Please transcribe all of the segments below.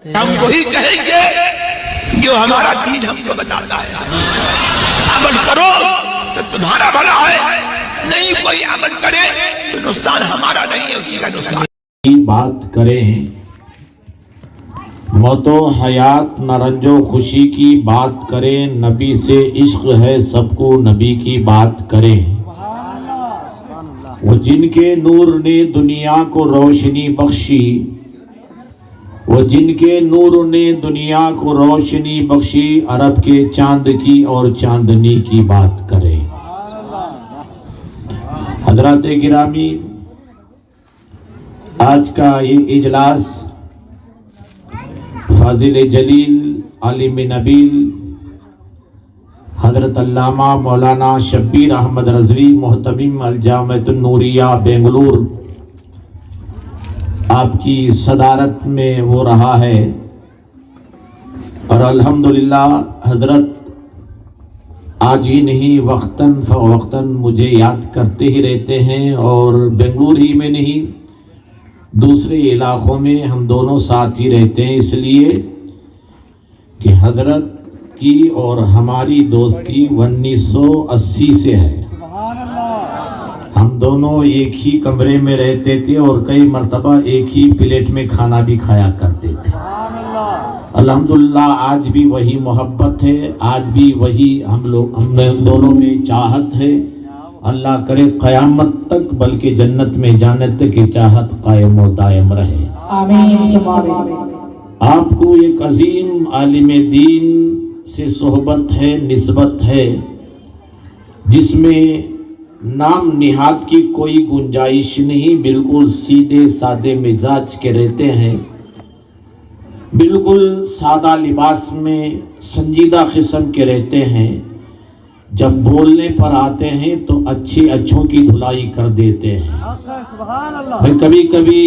ہم وہی کہیں گے جو ہمارا دین ہم کو بتاتا ہے. عمل کرو تو تمہارا بھلا ہے، نہیں کوئی عمل کرے تو نقصان ہمارا نہیں ہے، اسی کا نقصان. بات کریں موت و حیات نہ رنج و خوشی کی بات کریں، نبی سے عشق ہے سب کو نبی کی بات کریں. وہ جن کے نور نے دنیا کو روشنی بخشی، وہ جن کے نور نے دنیا کو روشنی بخشی، عرب کے چاند کی اور چاندنی کی بات کریں. حضرات گرامی، آج کا یہ اجلاس فاضل جلیل عالم نبیل حضرت علامہ مولانا شبیر احمد رضوی محتمم الجامعۃ النوریہ بنگلور آپ کی صدارت میں ہو رہا ہے، اور الحمدللہ حضرت آج ہی نہیں وقتاً فوقتاً مجھے یاد کرتے ہی رہتے ہیں، اور بنگلور ہی میں نہیں دوسرے علاقوں میں ہم دونوں ساتھ ہی رہتے ہیں، اس لیے کہ حضرت کی اور ہماری دوستی 1980 سے ہے. ہم دونوں ایک ہی کمرے میں رہتے تھے اور کئی مرتبہ ایک ہی پلیٹ میں کھانا بھی کھایا کرتے تھے. الحمدللہ آج بھی وہی محبت ہے، آج بھی وہی ہم دونوں میں چاہت ہے. اللہ کرے قیامت تک بلکہ جنت میں جانے تک کی چاہت قائم و دائم رہے. آمین. آپ کو ایک عظیم عالم دین سے صحبت ہے، نسبت ہے، جس میں نام نہاد کی کوئی گنجائش نہیں. بالکل سیدھے سادے مزاج کے رہتے ہیں، بالکل سادہ لباس میں سنجیدہ قسم کے رہتے ہیں. جب بولنے پر آتے ہیں تو اچھوں کی دھلائی کر دیتے ہیں. کبھی کبھی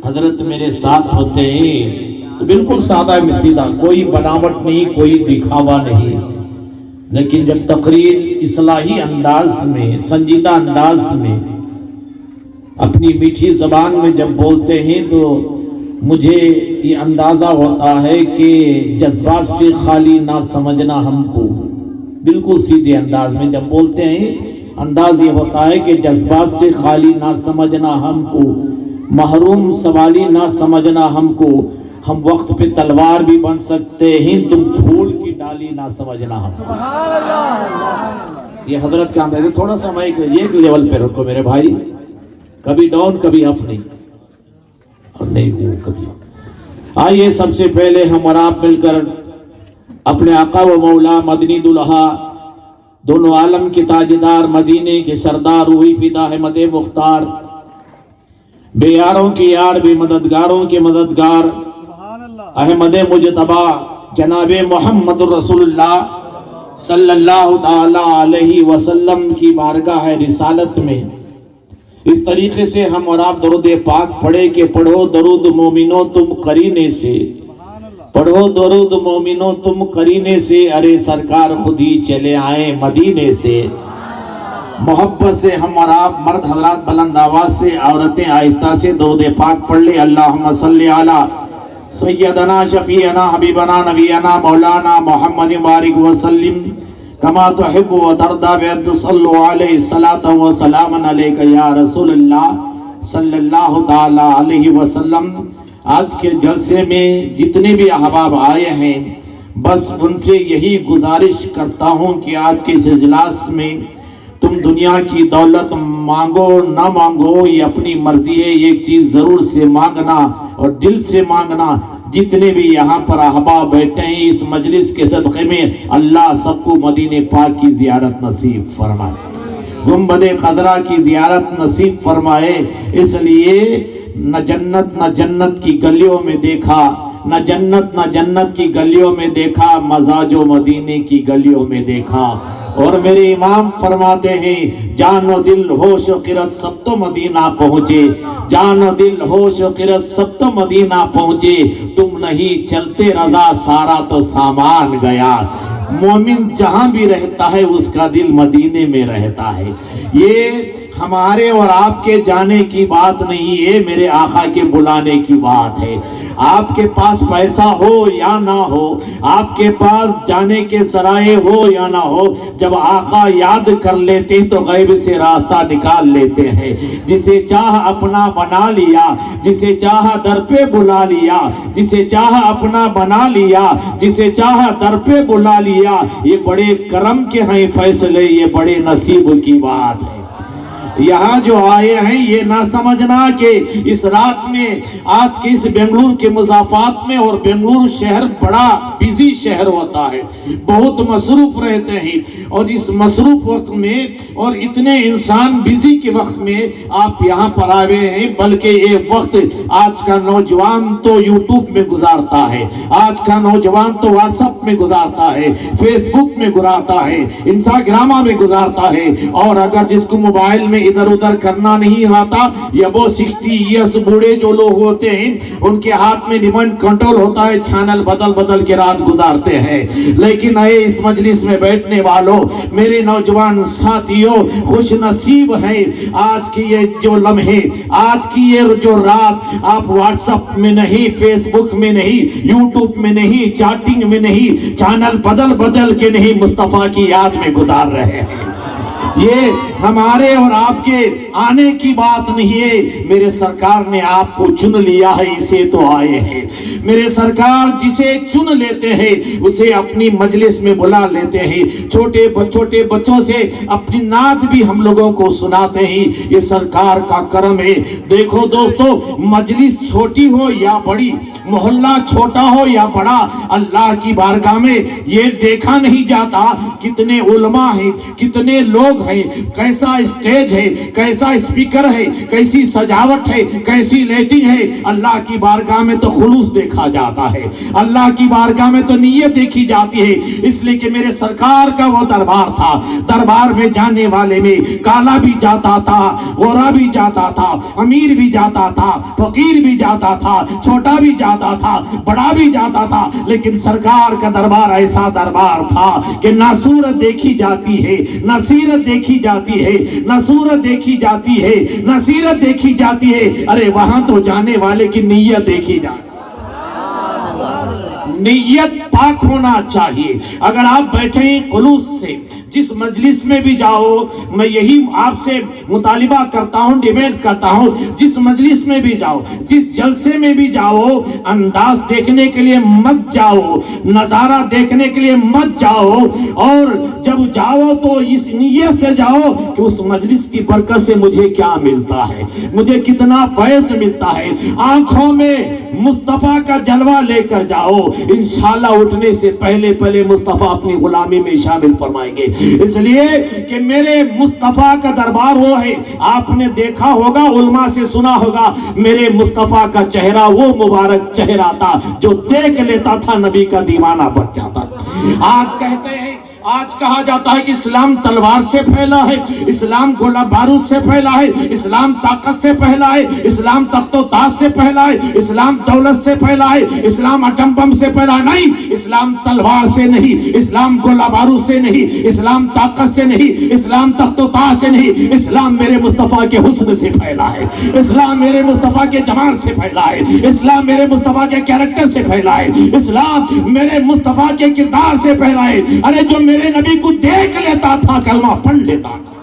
حضرت میرے ساتھ ہوتے ہیں تو بالکل سادہ سیدھا، کوئی بناوٹ نہیں، کوئی دکھاوا نہیں، لیکن جب تقریر اصلاحی انداز میں، سنجیدہ انداز میں، اپنی میٹھی زبان میں جب بولتے ہیں تو مجھے یہ اندازہ ہوتا ہے کہ جذبات سے خالی نہ سمجھنا ہم کو. بالکل سیدھے انداز میں جب بولتے ہیں انداز یہ ہوتا ہے کہ جذبات سے خالی نہ سمجھنا ہم کو، محروم سوالی نہ سمجھنا ہم کو. ہم وقت پہ تلوار بھی بن سکتے ہیں، تم پھول کی ڈالی نہ سمجھنا ہم کو. یہ حضرت کا انداز ہے. تھوڑا سا میں ایک لیول پہ رکھو میرے بھائی، کبھی ڈاؤن کبھی اپ نہیں، اور نہیں وہ کبھی. آئیے سب سے پہلے ہم اور آپ مل کر اپنے آقا و مولا مدنی دلہا، دونوں عالم کے تاجدار، مدینے کے سردار، روحی فدا احمد مختار، بے یاروں کی یار، بے مددگاروں کے مددگار، احمد مجتبی جناب محمد رسول اللہ صلی اللہ تعالی علیہ وسلم کی بارگاہ رسالت میں اس طریقے سے ہم اور آپ درود پاک پڑھے کہ پڑھو درود مومنو تم قرینے سے، پڑھو درود مومنو تم قرینے سے، ارے سرکار خود ہی چلے آئے مدینے سے. محبت سے ہم اور آپ مرد حضرات بلند آواز سے، عورتیں آہستہ سے درود پاک پڑھ لے. اللہم صلی علی سیدنا شفیعنا حبیبنا نبینا مولانا محمد بارک وسلم کما تحب و ترضى بأن تصلوا علیہ الصلاة والسلام علیک یا رسول اللہ صلی اللہ تعالی علیہ وسلم. آج کے جلسے میں جتنے بھی احباب آئے ہیں، بس ان سے یہی گزارش کرتا ہوں کہ آج کے اس اجلاس میں تم دنیا کی دولت مانگو نہ مانگو، یہ اپنی مرضی ہے. ایک چیز ضرور سے مانگنا اور دل سے مانگنا. جتنے بھی یہاں پر احباب بیٹھے ہیں اس مجلس کے صدقے میں اللہ سب کو مدینے پاک کی زیارت نصیب فرمائے، گنبد خضرا کی زیارت نصیب فرمائے. اس لیے نہ جنت کی گلیوں میں دیکھا، نہ جنت کی گلیوں میں دیکھا، مزاج و مدینے کی گلیوں میں دیکھا. اور میرے امام فرماتے ہیں جان و دل ہوش و قرت سب تو مدینہ پہنچے، جان و دل ہوش و قرت سب تو مدینہ پہنچے، تم نہیں چلتے رضا سارا تو سامان گیا. مومن جہاں بھی رہتا ہے اس کا دل مدینے میں رہتا ہے. یہ ہمارے اور آپ کے جانے کی بات نہیں ہے، میرے آقا کے بلانے کی بات ہے۔ آپ کے پاس پیسہ ہو یا نہ ہو، آپ کے پاس جانے کے ذرائع ہو یا نہ ہو، جب آقا یاد کر لیتے تو غیب سے راستہ نکال لیتے ہیں۔ جسے چاہ اپنا بنا لیا، جسے چاہ در پہ بلا لیا، جسے چاہ اپنا بنا لیا، جسے چاہ در پہ بلا لیا۔ یہ بڑے کرم کے ہیں فیصلے، یہ بڑے نصیب کی بات ہے۔ یہاں جو آئے ہیں یہ نہ سمجھنا کہ اس رات میں، آج کے اس بنگلور کے مضافات میں، اور بنگلور شہر بڑا بیزی شہر ہوتا ہے، بہت مصروف رہتے ہیں، اور اس مصروف وقت میں اور اتنے انسان بیزی کے وقت میں آپ یہاں پر آئے ہیں، بلکہ یہ وقت آج کا نوجوان تو یوٹیوب میں گزارتا ہے، آج کا نوجوان تو واٹس ایپ میں گزارتا ہے، فیس بک میں گزارتا ہے، انسٹاگرام میں گزارتا ہے، اور اگر جس کو موبائل میں ادھر ادھر کرنا نہیں آتا، یا وہ 60 ایئرس بوڑھے جو لوگ ہوتے ہیں ان کے ہاتھ میں ریموٹ کنٹرول ہوتا ہے، چینل بدل بدل کے رات گزارتے ہیں۔ لیکن اے اس مجلس میں بیٹھنے والوں، میرے نوجوان ساتھیوں، خوش نصیب ہیں آج کی یہ جو لمحے، آج کی یہ جو رات آپ واٹس ایپ میں نہیں، فیس بک میں نہیں، یوٹیوب میں نہیں، چیٹنگ میں نہیں، چینل بدل بدل کے نہیں، مصطفیٰ کی یاد میں گزار رہے ہیں۔ یہ ہمارے اور آپ کے آنے کی بات نہیں ہے، میرے سرکار نے آپ کو چن لیا ہے، اسے تو آئے ہیں۔ میرے سرکار جسے چن لیتے ہیں اسے اپنی مجلس میں بلا لیتے ہیں، چھوٹے بچوں سے اپنی نعت بھی ہم لوگوں کو سناتے ہیں، یہ سرکار کا کرم ہے۔ دیکھو دوستو، مجلس چھوٹی ہو یا بڑی، محلہ چھوٹا ہو یا بڑا، اللہ کی بارگاہ میں یہ دیکھا نہیں جاتا کتنے علماء ہیں، کتنے لوگ ہیں، کیسا اسٹیج ہے، کیسا اسپیکر ہے، کیسی سجاوٹ ہے، کیسی لائٹنگ ہے۔ اللہ کی بارگاہ میں تو خلوص دیکھا جاتا ہے، اللہ کی بارگاہ میں تو نیت دیکھی جاتی ہے، اس لیے کہ میرے سرکار کا وہ دربار تھا، دربار میں جانے والے میں کالا بھی جاتا تھا، گورا بھی جاتا تھا، امیر بھی جاتا تھا، فقیر بھی جاتا تھا، چھوٹا بھی جاتا تھا، بڑا بھی جاتا تھا، لیکن سرکار کا دربار ایسا دربار تھا کہ نہ صورت دیکھی جاتی ہے، نہ سیرت دیکھی جاتی ہے، نہ صورت دیکھی جاتی ہے، نہ سیرت دیکھی جاتی ہے، ارے وہاں تو جانے والے کی نیت دیکھی جاتی ہے۔ نیت پاک ہونا چاہیے۔ اگر آپ بیٹھیں خلوص سے، جس مجلس میں بھی جاؤ، میں یہی آپ سے مطالبہ کرتا ہوں، ڈیمانڈ کرتا ہوں، جس مجلس میں بھی جاؤ، جس جلسے میں بھی جاؤ، انداز دیکھنے کے لیے مت جاؤ، نظارہ دیکھنے کے لیے مت جاؤ، اور جب جاؤ تو اس نیت سے جاؤ کہ اس مجلس کی برکت سے مجھے کیا ملتا ہے، مجھے کتنا فیض ملتا ہے۔ آنکھوں میں مصطفیٰ کا جلوہ لے کر جاؤ، انشاءاللہ اٹھنے سے پہلے مصطفیٰ اپنی غلامی میں شامل فرمائیں گے، اس لیے کہ میرے مصطفیٰ کا دربار وہ ہے۔ آپ نے دیکھا ہوگا، علماء سے سنا ہوگا، میرے مصطفیٰ کا چہرہ وہ مبارک چہرہ تھا جو دیکھ لیتا تھا نبی کا دیوانہ بچ جاتا۔ آج کہتے ہیں، آج کہا جاتا ہے کہ اسلام تلوار سے پھیلا ہے، اسلام گولہ بارود سے پھیلا ہے، اسلام طاقت سے پھیلا ہے، اسلام تخت و تاج سے پھیلا ہے، اسلام دولت سے پھیلا ہے، اسلام اٹم بم سے پھیلا ہے۔ نہیں، اسلام تلوار سے نہیں، اسلام گولہ بارود سے نہیں، اسلام طاقت سے نہیں، اسلام تخت و تاج سے نہیں، اسلام میرے مصطفیٰ کے حسن سے پھیلا ہے، اسلام میرے مصطفیٰ کے جمال سے پھیلا ہے، اسلام میرے مصطفیٰ کے کیریکٹر سے پھیلا ہے، اسلام میرے مصطفیٰ کے کردار سے پھیلا ہے۔ ارے جو میرے نبی کو دیکھ لیتا تھا کلمہ پڑھ لیتا تھا۔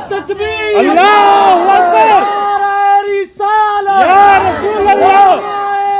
تکبیر، اللہ اکبر، رسالت یا رسول اللہ،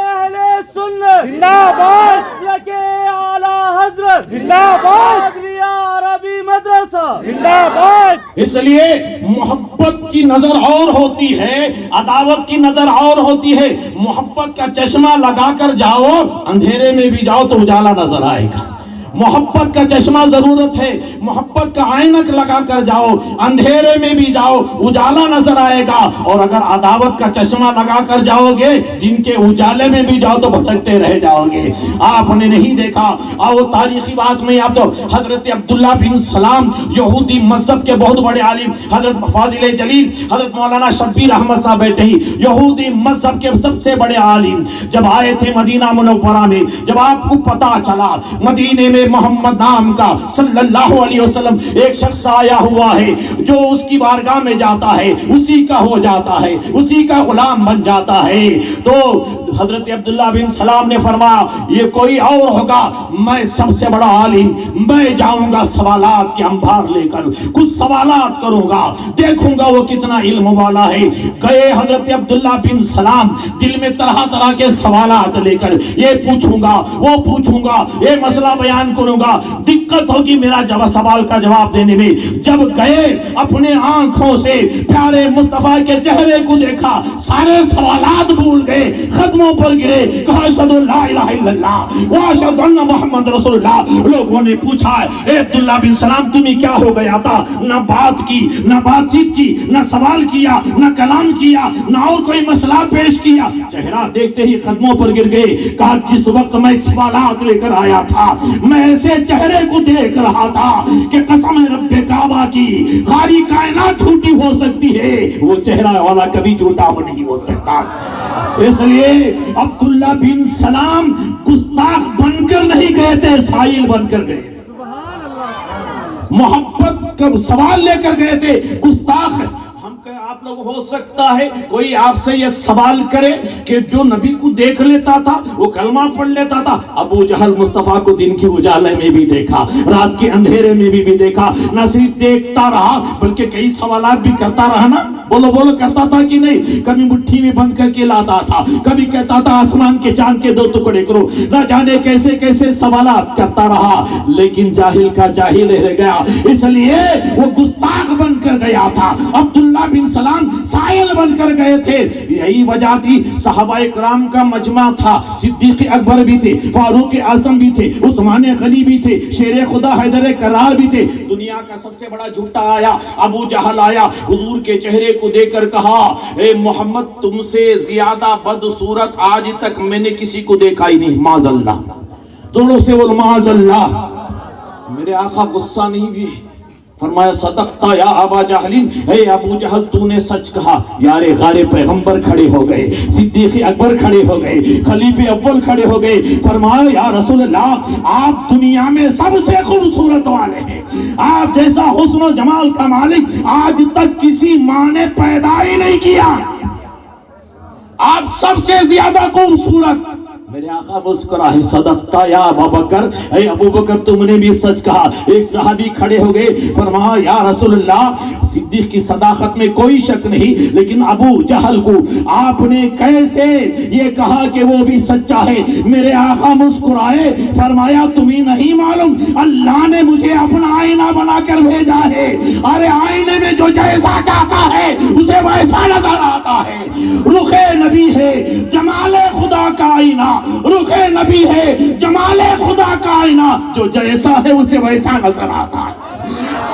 اہل سنت زندہ باد، مسلک اعلی حضرت زندہ باد، عربی مدرسہ زندہ باد۔ اس لیے محبت کی نظر اور ہوتی ہے، عداوت کی نظر اور ہوتی ہے۔ محبت کا چشمہ لگا کر جاؤ، اندھیرے میں بھی جاؤ تو اجالا نظر آئے گا۔ محبت کا چشمہ ضرورت ہے، محبت کا عینک لگا کر جاؤ، اندھیرے میں بھی جاؤ اجالا نظر آئے گا، اور اگر عداوت کا چشمہ لگا کر جاؤ گے، جن کے اجالے میں بھی جاؤ تو بھٹکتے رہ جاؤ گے۔ آپ نے نہیں دیکھا، آؤ تاریخی بات میں آپ تو حضرت عبداللہ بن سلام، یہودی مذہب کے بہت بڑے عالم، حضرت فاضل جلیل، حضرت مولانا شبیر احمد صاحب بیٹھے ہی، یہودی مذہب کے سب سے بڑے عالم، جب آئے تھے مدینہ منورہ میں، جب آپ کو پتا چلا مدینے میں محمد نام کا صلی اللہ علیہ وسلم ایک شخص آیا ہوا ہے جو اس کی بارگاہ میں جاتا ہے اسی کا ہو جاتا ہے, اسی کا غلام بن جاتا ہے. تو حضرت عبداللہ بن سلام نے فرمایا یہ کوئی اور ہوگا, میں سب سے بڑا عالم, میں جاؤں گا سوالات کے انبار لے کر, کچھ سوالات کروں گا, دیکھوں گا وہ کتنا علم والا ہے. گئے حضرت عبداللہ بن سلام دل میں طرح طرح کے سوالات لے کر, یہ پوچھوں گا وہ پوچھوں گا, یہ مسئلہ بیان کروں گا, دقت ہوگی میرا سوال کا جواب دینے میں. جب گئے اپنے آنکھوں سے پیارے مصطفیٰ کے چہرے کو دیکھا, سارے سوالات بھول گئے, قدموں پر گرے, کہا اشہد ان لا الہ الا اللہ واشہد ان محمد رسول اللہ. لوگوں نے پوچھا اے عبداللہ بن سلام تمہیں کیا ہو گیا تھا؟ نہ بات کی, نہ بات چیت کی, نہ سوال کیا, نہ کلام کیا, نہ اور کوئی مسئلہ پیش کیا. چہرہ دیکھتے ہی قدموں پر گر گئے. کہا جس وقت میں سوالات لے کر آیا تھا میں ایسے چہرے کو دیکھ رہا تھا کہ قسم رب کعبہ کی ساری کائنات جھوٹی ہو سکتی ہے, وہ چہرہ والا کبھی جھوٹا نہیں ہو سکتا. اس لیے عبداللہ بن سلام گستاخ بن کر نہیں گئے تھے, سائل بن کر گئے. محبت کا سوال لے کر گئے تھے, گستاخ. ہم کہ آپ لوگ ہو سکتا ہے کوئی آپ سے یہ سوال کرے کہ جو نبی کو دیکھ لیتا تھا وہ کلمہ پڑھ لیتا تھا. ابو جہل مصطفیٰ کو دن کی اجالے میں بھی دیکھا, رات کے اندھیرے میں بھی دیکھا, نہ صرف دیکھتا رہا بلکہ کئی سوالات بھی کرتا رہا. نا بولو بولو کرتا تھا کہ نہیں؟ کبھی مٹھی میں بند کر کے لاتا تھا, کبھی کہتا تھا آسمان کے چاند کے 2 ٹکڑے کرو, نہ جانے کیسے کیسے سوالات کرتا رہا. لیکن جاہل کا جاہل رہ گیا, اس لیے وہ گستاخ بن کر گیا تھا. عبداللہ بن سلام سائل بن کر گئے تھے. یہی وجہ تھی صحابہ کرام کا مجمع تھا. صدیق اکبر بھی تھے, فاروق اعظم بھی تھے, عثمان غنی بھی تھے, شیر خدا حیدر کرار بھی تھے. دنیا کا سب سے بڑا جھوٹا آیا, ابو جہل آیا, حضور کے چہرے کو دیکھ کر کہا اے محمد تم سے زیادہ بدصورت آج تک میں نے کسی کو دیکھا ہی نہیں. معاذ اللہ, دونوں سے بول معاذ اللہ. میرے آقا غصہ نہیں ہوئے, فرمایا صدقتا یا ابا جہل, اے ابو جہل تو نے سچ کہا. یار غار پیغمبر کھڑے ہو گئے, صدیق اکبر کھڑے ہو گئے, خلیفہ اول کھڑے ہو گئے. فرمایا یا رسول اللہ آپ دنیا میں سب سے خوبصورت والے ہیں, آپ جیسا حسن و جمال کا مالک آج تک کسی ماں نے پیدا ہی نہیں کیا, آپ سب سے زیادہ خوبصورت. میرے آقا مسکرائے صدقتا یا ابا بکر, اے ابو بکر تم نے بھی سچ کہا. ایک صحابی کھڑے ہو گئے, فرمایا یا رسول اللہ صدیق کی صداقت میں کوئی شک نہیں, لیکن ابو جہل کو آپ نے کیسے یہ کہا کہ وہ بھی سچا ہے؟ میرے آقا مسکرائے, فرمایا تمہیں نہیں معلوم اللہ نے مجھے اپنا آئینہ بنا کر بھیجا ہے. ارے آئینے میں جو جیسا چاہتا ہے اسے ویسا نظر آتا ہے. رخ نبی ہے جمال خدا کا آئینہ, رخ نبی ہے جمال خدا کا آئینہ, جو جیسا ہے اسے ویسا نظر آتا ہے.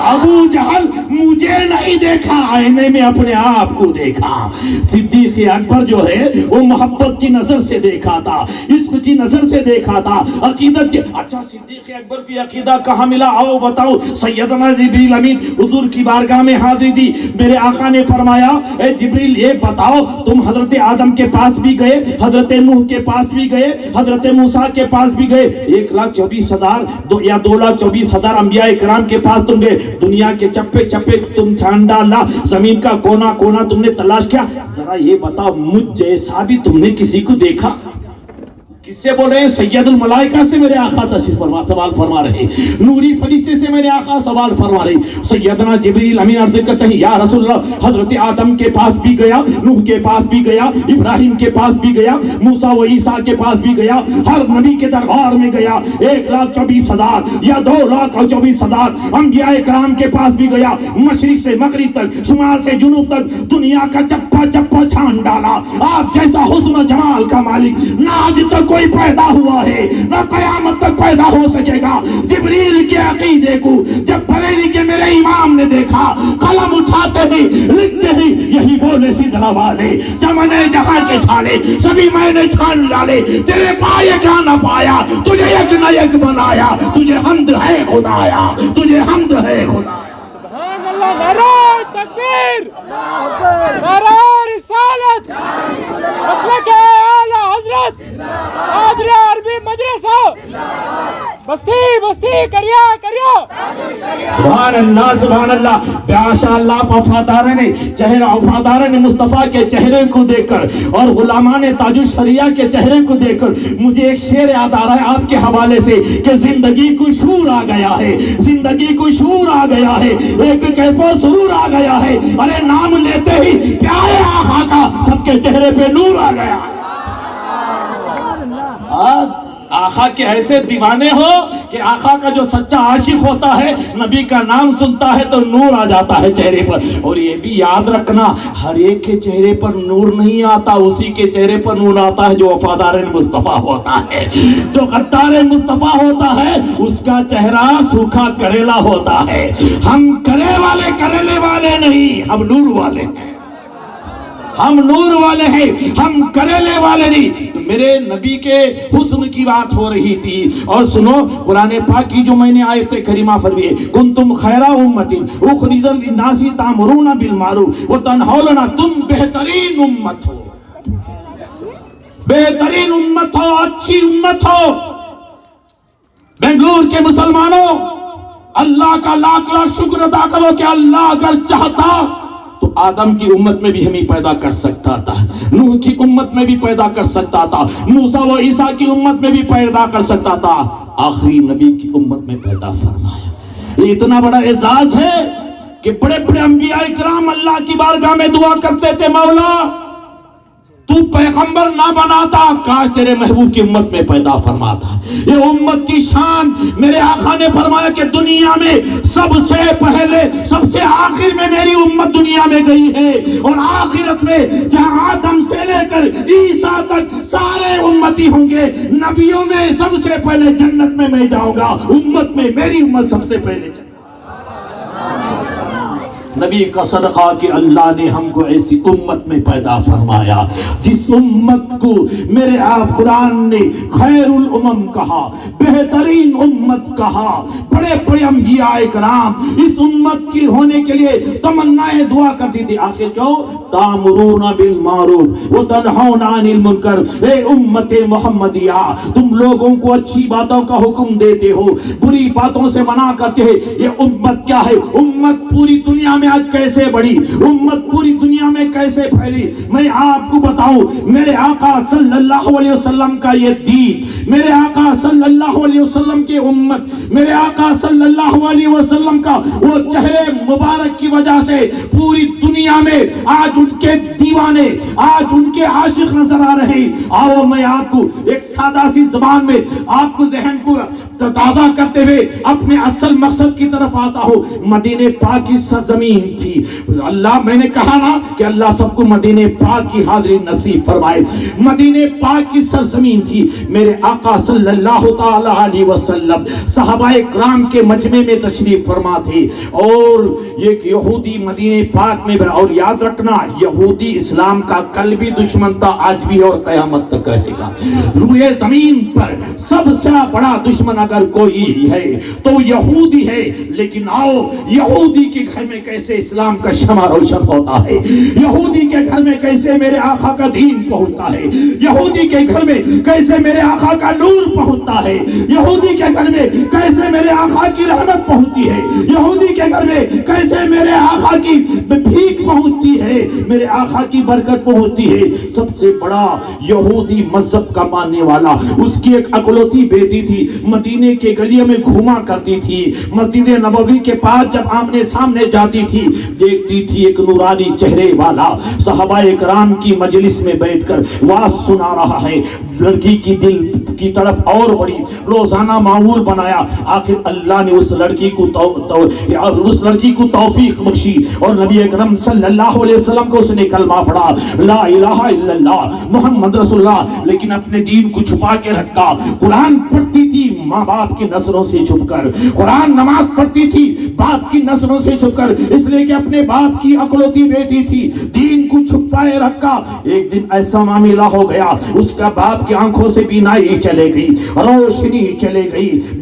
ابو جہل مجھے نہیں دیکھا, آئینے میں اپنے آپ کو دیکھا. صدیق اکبر جو ہے وہ محبت کی نظر سے دیکھا تھا, عشق کی نظر سے دیکھا تھا, عقیدت کے. اچھا صدیق اکبر کی عقیدہ کہاں ملا؟ آؤ بتاؤ. سیدنا جبریل امین حضور کی بارگاہ میں حاضر دی. میرے آقا نے فرمایا اے جبریل یہ بتاؤ تم حضرت آدم کے پاس بھی گئے, حضرت نوح کے پاس بھی گئے, حضرت موسیٰ کے پاس بھی گئے, 1,24,000 یا 2,24,000 انبیاء کرام کے پاس تم گئے. دنیا کے چپے چپے تم چھان ڈالا, زمین کا کونا کونا تم نے تلاش کیا. ذرا یہ بتاؤ مجھ جیسا بھی تم نے کسی کو دیکھا؟ کس سے بول رہے ہیں؟ سید الملائکہ سے میرے آقا تشریف فرما سوال فرما رہے, نوری فرشتے سے میرے آقا سوال فرما رہے. سیدنا جبریل امین عرض کرتے ہیں یا رسول اللہ حضرت آدم کے پاس بھی گیا, نوح کے پاس بھی گیا, ابراہیم کے پاس بھی گیا, موسیٰ و عیسیٰ کے پاس بھی گیا, ہر نبی کے دربار میں گیا. 1,24,000 یا 2,24,000 انبیاء کرام کے پاس بھی گیا. مشرق سے مغرب تک, شمال سے جنوب تک دنیا کا چپا چپا چھان ڈالا. آپ جیسا حسن و جمال کا مالک نہ آج تک کوئی پیدا ہوا ہے نہ قیامت تک پیدا ہو سکے گا. جبریل کے عقیدے کو جب بریلی کے میرے امام نے دیکھا, قلم اٹھاتے ہی لکھتے ہی یہی بولے سدھرا والے, چمنے جہاں کے چھالے سبھی میں نے چھان ڈالے, تیرے پائے کیا نہ پایا, تجھے یک نہ یک بنایا, تجھے حمد ہے خدایا, تجھے حمد ہے خدایا. سبحان اللہ, نعرہ تکبیر, نعرہ رسالت, مسلک اعلی حضرت قادری عربی مدرسہ. بستی بستی کریا کریا سبحان اللہ بیاشا اللہ وفادارن مصطفیٰ کے چہرے کو دیکھ کر اور غلامان تاج الشریعہ کے چہرے کو دیکھ کر مجھے ایک شعر یاد آ رہا ہے آپ کے حوالے سے کہ زندگی کو شور آ گیا ہے، زندگی کو شور آ گیا ہے، ایک کیف و سرور آ گیا ہے، ارے نام لیتے ہی پیارے آقا کا سب کے چہرے پہ نور آ گیا۔ آقا کے ایسے دیوانے ہو کہ آقا کا جو سچا عاشق ہوتا ہے نبی کا نام سنتا ہے تو نور آ جاتا ہے چہرے پر۔ اور یہ بھی یاد رکھنا ہر ایک کے چہرے پر نور نہیں آتا، اسی کے چہرے پر نور آتا ہے جو وفادار مصطفیٰ ہوتا ہے، جو غدار مصطفیٰ ہوتا ہے اس کا چہرہ سوکھا کریلا ہوتا ہے۔ ہم کریلے والے نہیں، ہم نور والے ہیں، ہم نور والے ہیں، ہم کریلے والے نہیں۔ تو میرے نبی کے حسن کی بات ہو رہی تھی، اور سنو قرآن پاک کی جو میں نے آیت کریمہ فرمائے، کنتم خیر امت اخرجت للناس تأمرون بالمعروف وتنہون، تم بہترین امت ہو، بہترین امت ہو، اچھی امت ہو۔ بنگلور کے مسلمانوں اللہ کا لاکھ لاکھ شکر ادا کرو کہ اللہ اگر چاہتا تو آدم کی امت میں بھی ہمیں پیدا کر سکتا تھا، نوح کی امت میں بھی پیدا کر سکتا تھا، موسیٰ و عیسیٰ کی امت میں بھی پیدا کر سکتا تھا، آخری نبی کی امت میں پیدا فرمایا۔ یہ اتنا بڑا اعزاز ہے کہ بڑے بڑے انبیاء کرام اللہ کی بارگاہ میں دعا کرتے تھے، مولا تو پیغمبر نہ بناتا کاش تیرے محبوب کی امت میں پیدا فرماتا۔ یہ امت کی شان، میرے آقا نے فرمایا کہ دنیا میں سب سے پہلے سب سے آخر میں میری امت دنیا میں گئی ہے، اور آخرت میں جہاں آدم سے لے کر عیسیٰ تک سارے امتی ہوں گے، نبیوں میں سب سے پہلے جنت میں میں جاؤں گا، امت میں میری امت سب سے پہلے جنت۔ نبی کا صدقہ کہ اللہ نے ہم کو ایسی امت میں پیدا فرمایا جس امت کو میرے آپ قرآن نے خیر الامم کہا، بہترین امت کہا۔ بڑے بڑے انبیاء کرام اس امت کی ہونے کے لیے تمنائیں دعا کرتی تھی، آخر کیوں؟ تامرون بالمعروف وتنہون عن المنکر، اے امت محمدیہ تم لوگوں کو اچھی باتوں کا حکم دیتے ہو، بری باتوں سے منع کرتے ہیں۔ یہ امت کیا ہے؟ امت پوری دنیا میں آج کیسے بڑھی، امت پوری دنیا میں کیسے پھیلی، میں آپ کو بتاؤں۔ میرے آقا صلی اللہ علیہ وسلم کا یہ دین، میرے آقا صلی اللہ علیہ وسلم کی امت، میرے آقا صلی اللہ علیہ وسلم کا وہ چہرے مبارک کی وجہ سے پوری دنیا میں آج ان کے دیوانے، آج ان کے عاشق نظر آ رہے ہیں۔ آؤ میں آپ کو ایک سادہ سی زبان میں آپ کو ذہن کو تازہ کرتے ہوئے اپنے اصل مقصد کی طرف آتا ہوں۔ مدینہ پاک کی سرزمین تھی، اللہ میں نے کہا نا کہ اللہ سب کو مدینہ پاک کی حاضری نصیب فرمائے۔ مدینہ پاک کی سرزمین تھی، میرے آقا صلی اللہ تعالی علیہ وسلم صحابہ کرام کے مجمع میں تشریف فرما تھے، اور ایک یہودی مدینہ پاک میں، اور یاد رکھنا یہودی اسلام کا کل بھی دشمن تھا، آج بھی اور قیامت تک رہے گا۔ روئے زمین پر سب سے بڑا دشمن اگر کوئی ہے تو یہودی ہے، لیکن آؤ یہودی کے گھر میں کیسے اسلام کا شمع روشن ہوتا ہے، یہودی کے گھر میں کیسے میرے آقا کا دین پہنچتا ہے، یہودی کے گھر میں کیسے میرے آقا کا نور پہنچتا ہے، یہودی کے گھر میں کیسے میرے آقا کی رحمت پہنچتی ہے، یہودی کے گھر میں کیسے میرے آقا کی بھیک پہنچتی ہے، میرے آقا کی برکت پہنچتی ہے۔ سب سے بڑا یہودی مذہب کا ماننے والا، اس کی ایک اکلوتی بیٹی تھی، مدینے کے گلیوں میں گھوما کرتی تھی، مسجد نبوی کے پاس جب آمنے سامنے جاتی تھی دیکھتی تھی ایک نورانی چہرے والا صحابہ کرام کی مجلس میں بیٹھ کر واز سنا رہا ہے۔ لڑکی کی دل کی طرف اور بڑی، روزانہ معمول بنایا، آخر اللہ نے اس لڑکی کو توفیق بخشی، اور نبی اکرم صلی اللہ علیہ وسلم کو اس نے کلمہ پڑھا، لا الہ الا اللہ محمد رسول اللہ، لیکن اپنے دین کو چھپا کے رکھا۔ قرآن پڑھتی تھی ماں باپ کی نظروں سے چھپ کر، قرآن نماز پڑھتی تھی باپ کی نظروں سے چھپ کر، اس لیے کہ اپنے باپ کی اکلوتی بیٹی تھی، دین کو چھپائے رکھا۔ ایک دن ایسا معاملہ ہو گیا، اس کا باپ کی آنکھوں سے بینائی چلے گئی، روشنی چلے گئی،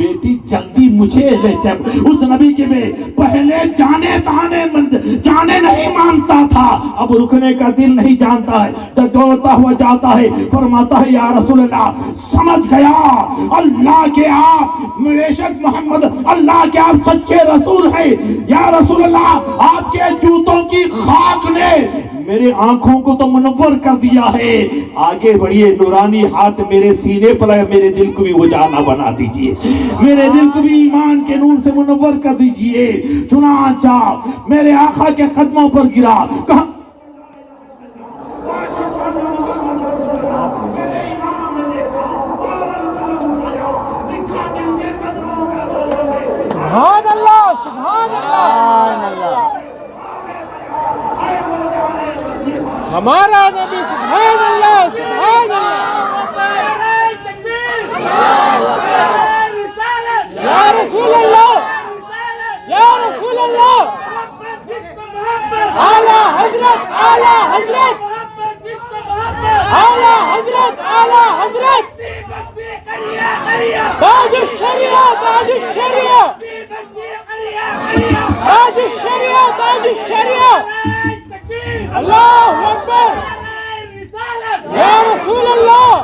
بیٹی جلدی مجھے لے چل. اس نبی کے میں پہلے جانے نہیں مانتا تھا, اب رکنے کا دل نہیں جانتا ہے, تو دوڑتا ہوا جاتا ہے, فرماتا ہے یا رسول اللہ سمجھ گیا اللہ کے آپ بے شک محمد اللہ کے آپ سچے رسول ہیں. یا رسول اللہ آپ کے جوتوں کی خاک نے میرے آنکھوں کو تو منور کر دیا ہے, آگے بڑھیے نورانی ہاتھ میرے سینے پر ہے, میرے دل کو بھی اجالا بنا دیجئے, میرے دل کو بھی ایمان کے نور سے منور کر دیجئے. چنانچہ میرے آقا کے قدموں پر گرا, کہا سبحان اللہ سبحان اللہ ہمارا نبی سبحان اللہ سبحان اللہ یا رسول اللہ یا رسول اللہ اعلیٰ حضرت اعلیٰ حضرت اعلیٰ حضرت اعلیٰ حضرت تاج الشریعہ تاج الشریعہ تاج الشریعہ تاج الشریعہ اللہ اکبر یا رسول اللہ.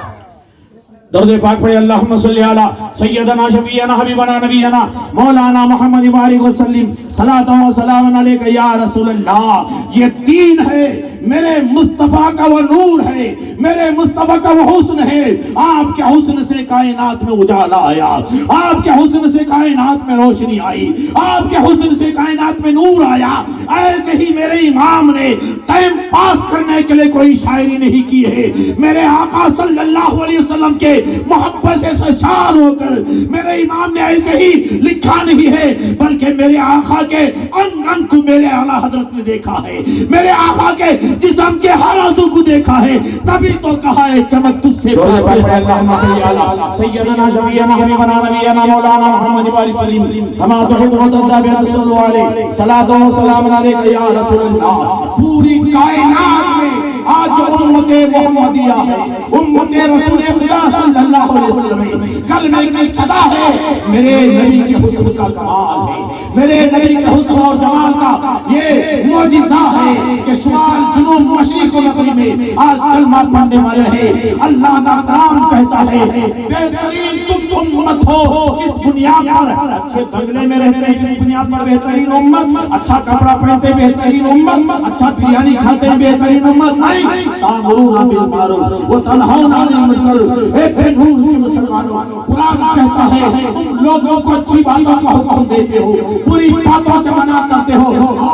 درود پاک پڑھے اللہم صلی علی سیدنا شفیعنا حبیبنا نبینا مولانا محمد بارک وسلم صلاۃ و سلام علیکہ یا رسول اللہ. یہ دین ہے, میرے مصطفیٰ کا وہ نور ہے, میرے مصطفیٰ کا وہ حسن ہے. آپ کے حسن سے کائنات میں اجالا آیا, آپ کے حسن سے کائنات میں روشنی آئی, آپ کے حسن سے کائنات میں نور آیا. ایسے ہی میرے امام نے ٹائم پاس کرنے کے لیے کوئی شاعری نہیں کی ہے, میرے آقا صلی اللہ علیہ وسلم کے محبت سے سرشار ہو کر میرے امام نے ایسے ہی لکھا نہیں ہے, بلکہ میرے آقا کے انگ انگ کو میرے اعلیٰ حضرت نے دیکھا ہے, میرے آقا کے جسم کے ہر عضو کو دیکھا ہے, تبھی تو کہا ہے چمک تجھ سے اللہم صلی علی سیدنا شفیعنا حبیبنا نبینا مولانا محمد بارک وسلم کما تحب وترضى بصلوا علیہ صلاۃ و سلام علیکہ یا رسول اللہ. پوری کائنات میں آج جو امت محمدیہ ہے, امت رسول خدا صلی اللہ علیہ وسلم کلمے کی صدا ہے, میرے نبی کے حسن کا کمال ہے, میرے نبی کے حسن اور جمال کا یہ معجزہ ہے کہ شمال جنوب مشرق و مغرب میں آج کلمہ پڑھنے والے ہیں. اللہ کا کلام کہتا ہے بہترین تم امت ہو کس بنیاد پر, اچھے بنگلے میں رہتے ہیں کس بنیاد پر بہترین امت, اچھا کپڑا پہنتے بہترین امت, اچھا بریانی کھاتے بہترین امت نہیں, تامرون بالمعروف وتنہون عن المنکر. اے بے نور کے مسلمانوں, قرآن کہتا ہے تم لوگوں کو اچھی باتوں کا حکم دیتے ہو, بری باتوں سے منع کرتے ہو.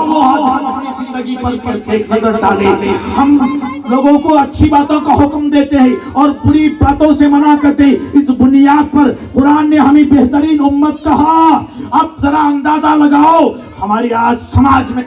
وہ آج اپنی زندگی پر ایک نظر ڈالے, ہم لوگوں کو اچھی باتوں کا حکم دیتے ہیں اور بری باتوں سے منع کرتے ہیں. اس بنیاد پر قرآن نے ہمیں بہترین امت کہا. اب ذرا اندازہ لگاؤ ہماری آج سماج میں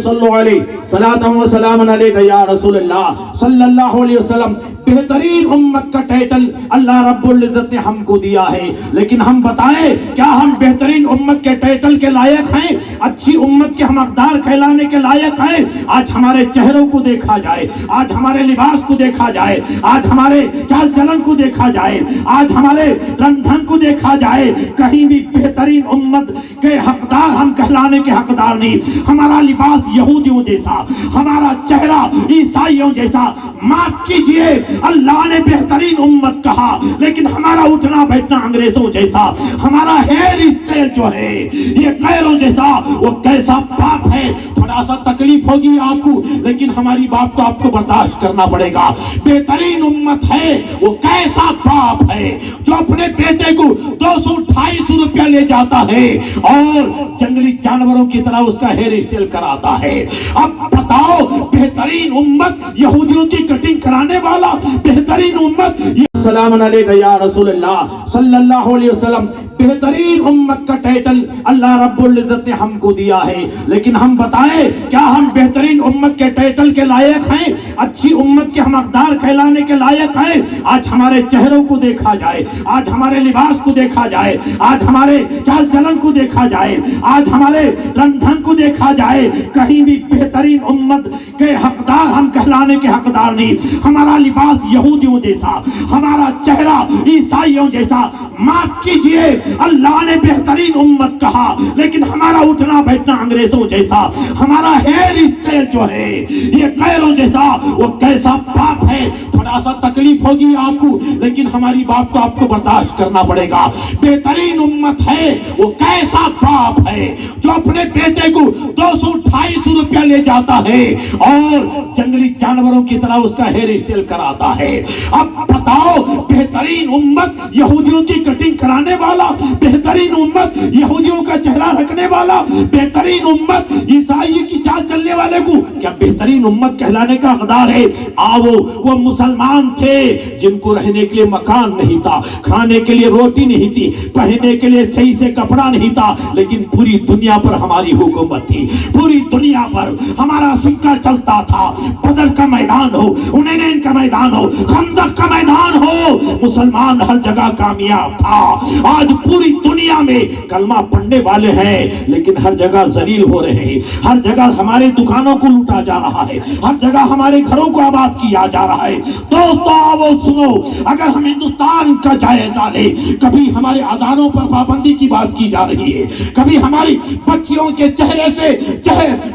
صلو علیہ صلاۃ و سلام علیکہ یا رسول اللہ صلی اللہ علیہ وسلم. بہترین امت کا ٹائٹل اللہ رب العزت نے ہم کو دیا ہے, لیکن ہم بتائیں کیا ہم بہترین امت کے ٹائٹل کے لائق ہیں, اچھی امت کے ہم حقدار کہلانے کے لائق ہیں؟ آج ہمارے چہروں کو دیکھا جائے, آج ہمارے لباس کو دیکھا جائے, آج ہمارے چال چلن کو دیکھا جائے, آج ہمارے رنگ ڈھنگ کو دیکھا جائے, کہیں بھی بہترین امت کے حقدار ہم کہلانے کے حقدار نہیں. ہمارا لباس یہودیوں جیسا, ہمارا چہرہ عیسائیوں جیسا. معاف کیجئے, اللہ نے بہترین امت کہا, لیکن ہمارا اٹھنا بیٹھنا انگریزوں جیسا, ہمارا ہیئر اسٹائل جو ہے یہ غیروں جیسا, وہ کیسا پاپ ہے. تھوڑا سا تکلیف ہوگی آپ کو، لیکن ہماری بات کو آپ کو برداشت کرنا پڑے گا۔ بہترین امت ہے وہ کیسا باپ ہے جو اپنے بیٹے کو 200-250 روپیہ لے جاتا ہے اور جنگلی جانوروں کی طرح اس کا ہیئر اسٹائل کراتا ہے۔ اب بتاؤ، بہترین امت یہودیوں کی کٹنگ کرانے والا، بہترین امت السلام علیکہ یا رسول اللہ صلی اللہ علیہ وسلم۔ بہترین امت کا ٹائٹل اللہ رب العزت نے ہم کو دیا ہے، لیکن ہم بتائیں کیا ہم بہترین امت کے ٹائٹل کے لائق ہیں؟ اچھی امت کے ہم حقدار کہلانے کے لائق ہیں؟ آج ہمارے چہروں کو دیکھا جائے، آج ہمارے لباس کو دیکھا جائے، آج ہمارے چال چلن کو دیکھا جائے، آج ہمارے رنگ ڈھنگ کو دیکھا جائے، کہیں بھی بہترین امت کے حقدار ہم کہلانے کے حقدار نہیں۔ ہمارا لباس یہودیوں جیسا، ہمارا چہرہ عیسائیوں جیسا۔ معاف کیجئے، اللہ نے بہترین امت کہا، لیکن ہمارا اٹھنا بیٹھنا انگریزوں جیسا، ہمارا ہیئر اسٹائل جو ہے یہ غیروں جیسا، وہ کیسا باپ ہے۔ تھوڑا سا تکلیف ہوگی آپ کو، لیکن ہماری بات کو آپ کو برداشت کرنا پڑے گا۔ بہترین امت ہے وہ کیسا باپ ہے جو اپنے بیٹے کو 200-250 روپیہ لے جاتا ہے اور جنگلی جانوروں کی طرح اس کا ہیئر اسٹائل کراتا ہے۔ اب بتاؤ، بہترین امت یہودیوں کی کٹنگ کرانے والا، بہترین امت یہودیوں کا چہرہ رکھنے والا، بہترین امت عیسائی کی چال چلنے والے کو کیا بہترین امت کہلانے کا حقدار ہے؟ آؤ، وہ مسلمان تھے جن کو رہنے کے لیے مکان نہیں تھا، کھانے کے لیے روٹی نہیں تھی، پہننے کے لیے صحیح سے کپڑا نہیں تھا، لیکن پوری دنیا پر ہماری حکومت تھی، پوری دنیا پر ہمارا سکہ چلتا تھا۔ بدر کا میدان ہو، حنین کا میدان ہو، خندق کا میدان ہو، مسلمان ہر جگہ کامیاب تھا۔ آج پوری دنیا میں کلمہ پڑھنے والے ہیں، لیکن ہر جگہ ذلیل ہو رہے ہیں، ہر جگہ ہمارے دکانوں کو لوٹا جا رہا ہے، ہر جگہ ہمارے گھروں کو آباد کیا جا رہا ہے۔ دوستو آؤ سنو، اگر ہم ہندوستان کا جائزہ لیں، کبھی ہمارے اذانوں پر پابندی کی بات کی جا رہی ہے، کبھی ہماری بچیوں کے چہرے سے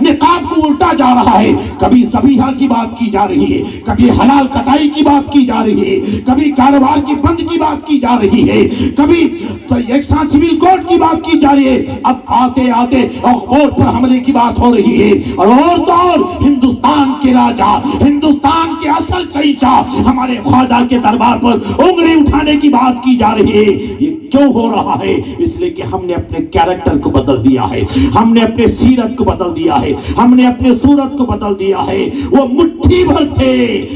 نقاب کو الٹا جا رہا ہے، کبھی ذبیحہ کی بات کی جا رہی ہے، کبھی حلال کٹائی کی بات کی جا رہی ہے، کبھی کاروبار کی بند کی بات کی جا رہی ہے، کبھی یکساں سول کوڈ کی بات کی جا رہی ہے، اب آتے آتے ووٹ پر حملے کی بات ہو رہی ہے، اور تو اور ہندوستان کے راجا، ہندوستان کے اصل شہنشاہ ہمارے خواجہ کے دربار پر انگلی اٹھانے کی بات کی جا رہی ہے۔ یہ کیوں ہو رہا ہے؟ اس لیے کہ ہم نے اپنے کیریکٹر کو بدل دیا ہے، ہم نے اپنے سیرت کو بدل دیا ہے، ہم نے اپنے صورت کو بدل دیا ہے۔ وہ مٹھی بھر تھے،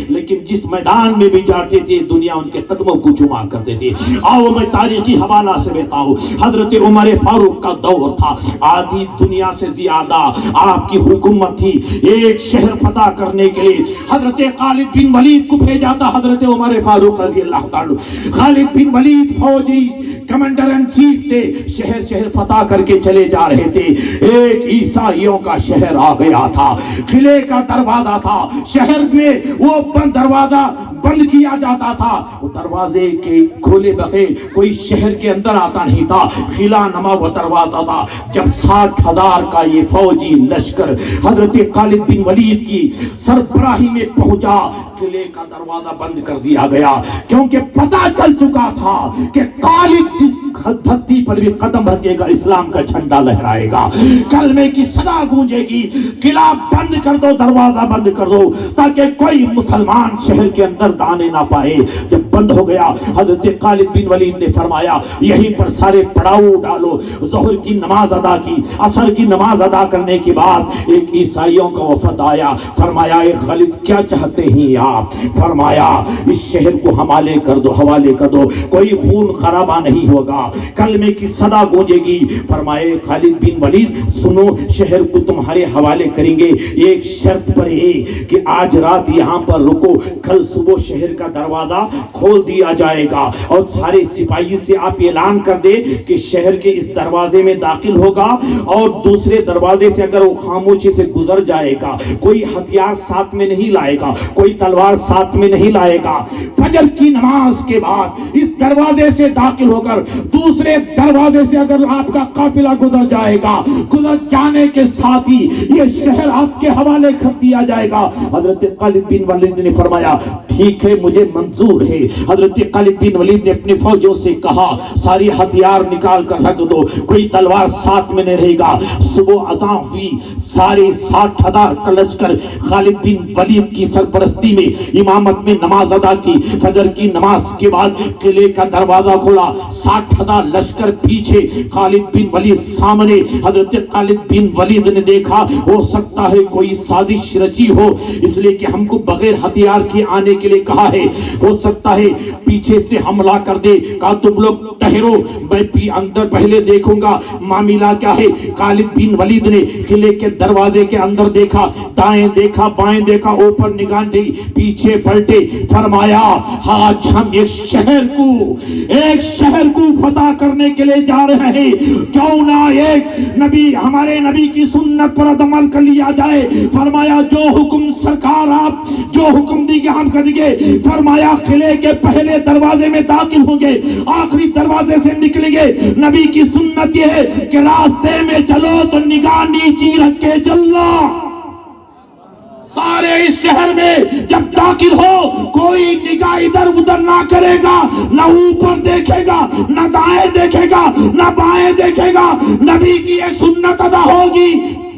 لیکن جس میدان میں بھی جاتے تھے دنیا ان کے قدموں کو چوما کرتے تھے۔ آؤ میں تاریخی حوالہ سے بتاؤں، حضرت عمر فاروق کا دور تھا، آدھی دنیا سے زیادہ آپ کی حکومت تھی۔ ایک شہر فتح کرنے کے لیے حضرت خالد بن ولید کو بھیجا تھا حضرت عمر فاروق رضی اللہ تعالی۔ خالد بن ولید فوجی کمانڈر ان چیف تھے، شہر شہر فتح کر کے چلے جا رہے تھے۔ ایک عیسائیوں کا شہر آ گیا تھا، قلعے کا دروازہ تھا، شہر میں وہ دروازہ بند کیا جاتا تھا، وہ دروازے کے کھولے بغیر کوئی شہر کے اندر آتا نہیں تھا، قلعہ نما وہ دروازہ تھا۔ جب 60,000 کا یہ فوجی لشکر حضرت خالد بن ولید کی سربراہی میں پہنچا، قلعے کا دروازہ بند کر دیا گیا، کیونکہ پتہ چل چکا تھا کہ خالد جس دھرتی پر بھی قدم رکھے گا اسلام کا جھنڈا لہرائے گا، کلمے کی صدا گونجے گی۔ قلعہ بند کر دو، دروازہ بند کر دو، تاکہ کوئی مسلمان شہر کے اندر دانے نہ پائے۔ جب بند ہو گیا، حضرت خالد بن ولید نے فرمایا یہیں پر سارے پڑاؤ ڈالو۔ ظہر کی نماز ادا کی، عصر کی نماز ادا کرنے کے بعد ایک عیسائیوں کا وفد آیا، فرمایا اے خالد کیا چاہتے ہیں آپ؟ فرمایا اس شہر کو حوالے کر دو، حوالے کر دو، کوئی خون خرابہ نہیں ہوگا، کلمے کی صدا گونجے گی۔ فرمائے خالد بن ولید سنو، شہر کو تمہارے حوالے کریں گے، ایک شرط پر ہے کہ آج رات یہاں پر رکو، کل صبح شہر کا دروازہ کھول دیا جائے گا، اور سارے سپاہی سے آپ اعلان کر دے کہ شہر کے اس دروازے میں داخل ہوگا، اور دوسرے دروازے سے اگر وہ خاموشی سے گزر جائے گا، کوئی ہتھیار ساتھ میں نہیں لائے گا، کوئی تلوار ساتھ میں نہیں لائے گا۔ فجر کی نماز کے بعد اس دروازے سے داخل ہو کر دوسرے دروازے سے اگر آپ کا قافلہ گزر جائے گا، گزر جانے کے ساتھ ہی یہ شہر آپ کے حوالے کر دیا جائے گا۔ حضرت خالد بن ولید نے فرمایا ٹھیک ہے، مجھے منظور ہے، حضرت خالد بن ولید نے اپنی فوجوں سے کہا ساری ہتھیار نکال کر رکھ دو، کوئی تلوار ساتھ میں نہیں رہے گا۔ صبح اذان ہوئی، سارے 60,000 کا لشکر خالد بن ولید کی سرپرستی میں امامت میں نماز ادا کی۔ فجر کی نماز کے بعد قلعے کا دروازہ کھلا، 60,000 لشکر پیچھے، خالد بن ولید سامنے۔ حضرت خالد بن ولید نے دیکھا ہو سکتا ہے کوئی سازش رچی ہو، اس لیے کہ ہم کو بغیر ہتھیار کے آنے کے لیے کہا ہے، ہو سکتا ہے پیچھے سے حملہ کر دے۔ کہا تم لوگ ٹھہرو، میں بھی اندر پہلے دیکھوں گا معاملہ کیا ہے۔ خالد بن ولید نے قلعے کے دروازے کے اندر دیکھا، دائیں دیکھا، بائیں دیکھا، اوپر نگاہ دی، پیچھے پلٹے، فرمایا آج ہم ایک شہر کو فتح کرنے کے لیے جا رہے ہیں، کیوں نہ ایک نبی ہمارے نبی کی سنت پر عمل کر لیا جائے۔ فرمایا جو حکم سرکار آپ جو حکم دی گے ہم کر دیں گے۔ فرمایا قلعے کے پہلے دروازے میں داخل ہوں گے، آخری دروازے سے نکلیں گے۔ نبی کی سنت یہ ہے کہ راستے میں چلو تو نگاہ نیچی رکھ کے چلنا۔ سارے اس شہر میں جب داخل ہو کوئی نگاہ ادھر ادھر نہ کرے گا، نہ اوپر دیکھے گا، نہ دائیں دیکھے گا، نہ بائیں دیکھے گا۔ نبی کی ایک سنت ادا ہوگی،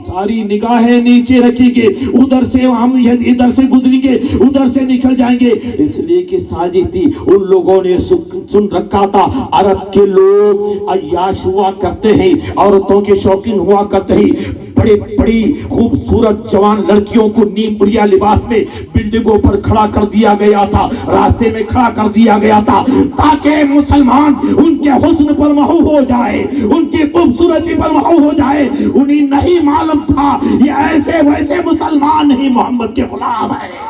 ساری نگاہیں نیچے رکھی گے، ادھر سے ہم ادھر سے گزریں گے، ادھر سے نکل جائیں گے۔ اس لیے کہ سازش تھی، ان لوگوں نے سن رکھا تھا عرب کے لوگ عیاش ہوا کرتے ہیں، عورتوں کے شوقین ہوا کرتے ہیں۔ بڑی بڑی خوبصورت جوان لڑکیوں کو نیم اڑیا لباس میں بلڈنگوں پر کھڑا کر دیا گیا تھا، راستے میں کھڑا کر دیا گیا تھا، تاکہ مسلمان ان کے حسن پر محو ہو جائے، ان کی خوبصورتی پر محو ہو جائے۔ انہیں نہیں معلوم تھا یہ ایسے ویسے مسلمان نہیں، محمد کے غلام ہے۔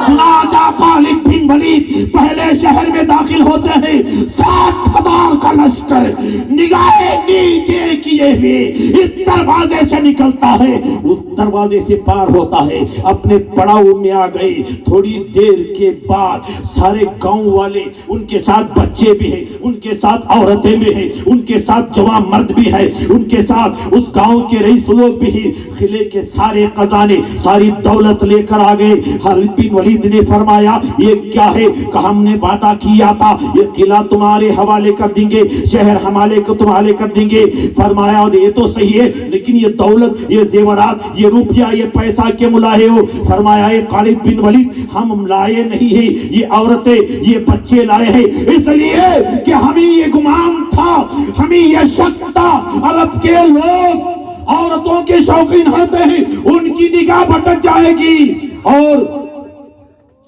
چنانچہ خالد بن ولید پہلے شہر میں داخل ہوتے ہیں، 60,000 کا لشکر نگاہیں نیچے کیے ہوئے اس دروازے سے نکلتا ہے، اس دروازے سے پار ہوتا ہے، اپنے پڑاؤ میں آ گئے۔ تھوڑی دیر کے بعد سارے گاؤں والے، ان کے ساتھ بچے بھی ہیں، ان کے ساتھ عورتیں بھی ہیں، ان کے ساتھ جوان مرد بھی ہیں، ان کے ساتھ اس گاؤں کے رئیس لوگ بھی ہیں۔ قلعے کے سارے خزانے، ساری دولت لے کر آ گئے۔ خالد بن ولید نے فرمایا یہ کیا ہے؟ کہ ہم نے وعدہ کیا تھا یہ قلعہ تمہارے حوالے کر دیں گے، شہر ہمارے کو تمہارے کر دیں گے۔ فرمایا یہ تو صحیح ہے، لیکن یہ دولت، یہ زیورات، یہ روپیہ، یہ پیسہ کیوں لائے ہو؟ فرمایا خالد بن ولید ہم لائے نہیں ہیں، یہ عورتیں، یہ بچے لائے ہیں، اس لیے کہ ہمیں یہ گمان تھا، ہمیں یہ شک تھا عرب کے لوگ عورتوں کے شوقین ہوتے ہیں، ان کی نگاہ بھٹک جائے گی، اور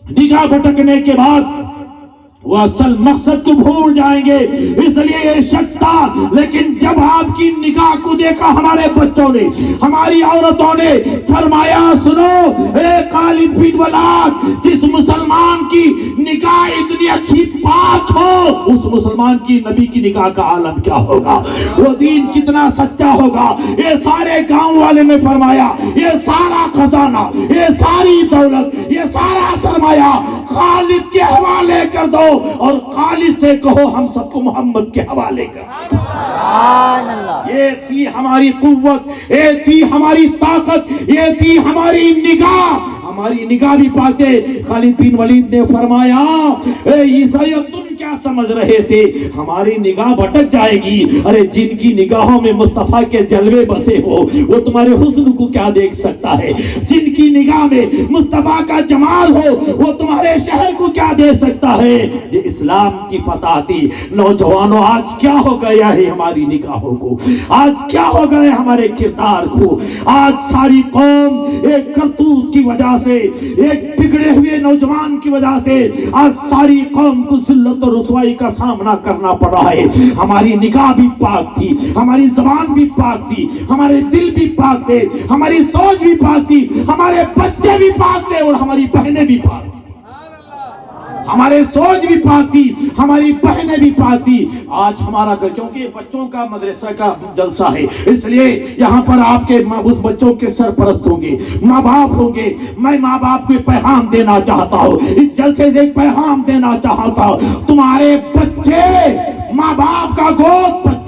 نگاہ بھٹکنے کے بعد وہ اصل مقصد کو بھول جائیں گے، اس لیے یہ شک تھا۔ لیکن جب آپ کی نگاہ کو دیکھا ہمارے بچوں نے، ہماری عورتوں نے، فرمایا سنو اے خالد بن ولید، جس مسلمان کی نگاہ اتنی اچھی پاک ہو، اس مسلمان کی نبی کی نگاہ کا عالم کیا ہوگا، وہ دین کتنا سچا ہوگا۔ یہ سارے گاؤں والے نے فرمایا یہ سارا خزانہ، یہ ساری دولت، یہ سارا سرمایہ خالد کے حوالے کر دو، اور خالد سے کہو ہم سب کو محمد کے حوالے کر۔ یہ تھی ہماری قوت، یہ تھی ہماری طاقت، یہ تھی ہماری نگاہ، ہماری نگاہ بھی پاتے۔ خالد بن ولید نے فرمایا اے عیسائیو تم کیا سمجھ رہے تھے ہماری نگاہ بھٹک جائے گی؟ ارے جن کی نگاہوں میں مصطفیٰ کے جلوے بسے ہو وہ تمہارے حسن کو کیا دیکھ سکتا ہے؟ جن کی نگاہ میں مصطفیٰ کا جمال ہو وہ تمہارے شہر کو کیا دیکھ سکتا ہے؟ یہ اسلام کی فتح تھی۔ نوجوانوں آج کیا ہو گیا ہے ہماری نگاہوں کو، آج کیا ہو گئے ہمارے کردار کو؟ آج ساری قوم ایک کرتوت کی وجہ سے، ایک بگڑے ہوئے نوجوان کی وجہ سے آج ساری قوم کو ذلت اور رسوائی کا سامنا کرنا پڑ رہا ہے۔ ہماری نگاہ بھی پاک تھی، ہماری زبان بھی پاک تھی، ہمارے دل بھی پاک تھے، ہماری سوچ بھی پاک تھی، ہمارے بچے بھی پاک تھے، اور ہماری بہنیں بھی پاک تھی۔ ہمارے سوچ بھی پاک تھی، ہماری بہنیں بھی پاک تھی۔ آج ہمارا گھر، کیونکہ بچوں کا مدرسہ کا جلسہ ہے، اس لیے یہاں پر آپ کے اس بچوں کے سرپرست ہوں گے، ماں باپ ہوں گے۔ میں ماں باپ کو پیغام دینا چاہتا ہوں، اس جلسے سے ایک پیغام دینا چاہتا ہوں۔ تمہارے بچے ماں باپ کا گود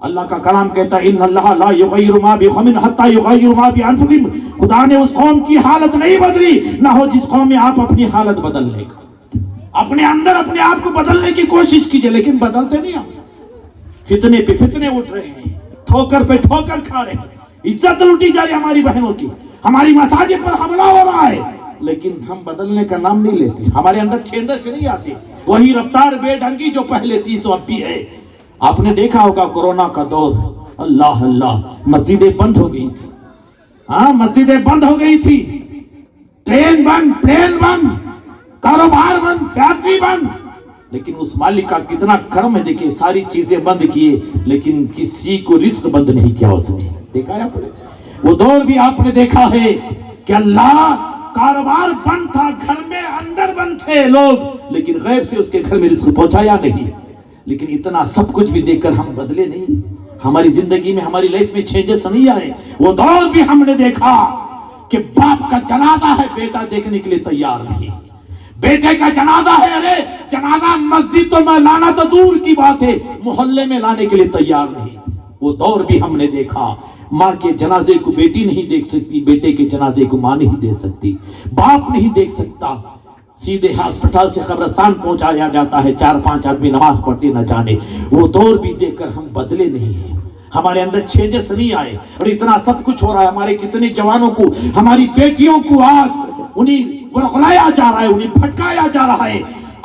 اللہ کا کلام کہتا ہے ان اللہ لا یغیر ما بقوم حتی یغیر ما بانفسہم، خدا نے اس قوم کی حالت نہیں بدلی نہ ہو جس قوم میں آپ اپنی حالت بدلنے کا، اپنے اندر اپنے آپ کو بدلنے کی کوشش کیجئے، لیکن بدلتے نہیں ہم، فتنے پہ فتنے اٹھ رہے ہیں، ٹھوکر پہ ٹھوکر کھا رہے ہیں، عزت لوٹی جا رہی ہے ہماری بہنوں کی، ہماری مساجد پر حملہ ہو رہا ہے، لیکن ہم بدلنے کا نام نہیں لیتے، ہمارے اندر چھیندر سے نہیں آتے، وہی رفتار بے ڈھنگی جو پہلے تھی سو اب بھی ہے۔ آپ نے دیکھا ہوگا کورونا کا دور، اللہ اللہ، مسجدیں بند ہو گئی تھی، ہاں مسجدیں بند ہو گئی تھی، ٹرین بند، پلین بند، کاروبار بند، فیکٹری بند، لیکن اس مالک کا کتنا کرم ہے، دیکھیں ساری چیزیں بند کیے لیکن کسی کو رزق بند نہیں کیا اس نے، دیکھا ہے آپ نے؟ وہ دور بھی آپ نے دیکھا ہے کہ اللہ کاروبار بند تھا، گھر میں اندر بند تھے لوگ، لیکن غیب سے اس کے گھر میں رزق پہنچایا نہیں۔ لیکن اتنا سب کچھ بھی دیکھ کر ہم بدلے نہیں، ہماری زندگی میں ہماری لائف میں چینجز نہیں آئے۔ وہ دور بھی ہم نے دیکھا کہ باپ کا جنازہ ہے، بیٹا دیکھنے کے لیے تیار نہیں، بیٹے کا جنازہ ہے، ارے جنازہ مسجد تو میں لانا تو دور کی بات ہے، محلے میں لانے کے لیے تیار نہیں۔ وہ دور بھی ہم نے دیکھا، ماں کے جنازے کو بیٹی نہیں دیکھ سکتی، بیٹے کے جنازے کو ماں نہیں دیکھ سکتی، باپ نہیں دیکھ سکتا، سیدھے ہسپتال سے قبرستان پہنچایا جاتا ہے، 4-5 آدمی نماز پڑھتے نہ جانے۔ وہ دور بھی دیکھ کر ہم بدلے نہیں ہیں، ہمارے اندر چینجز نہیں آئے، اور اتنا سب کچھ ہو رہا ہے، ہمارے کتنے جوانوں کو، ہماری بیٹیوں کو آج انہیں برخلایا جا رہا ہے، انہیں بھٹکایا جا رہا ہے،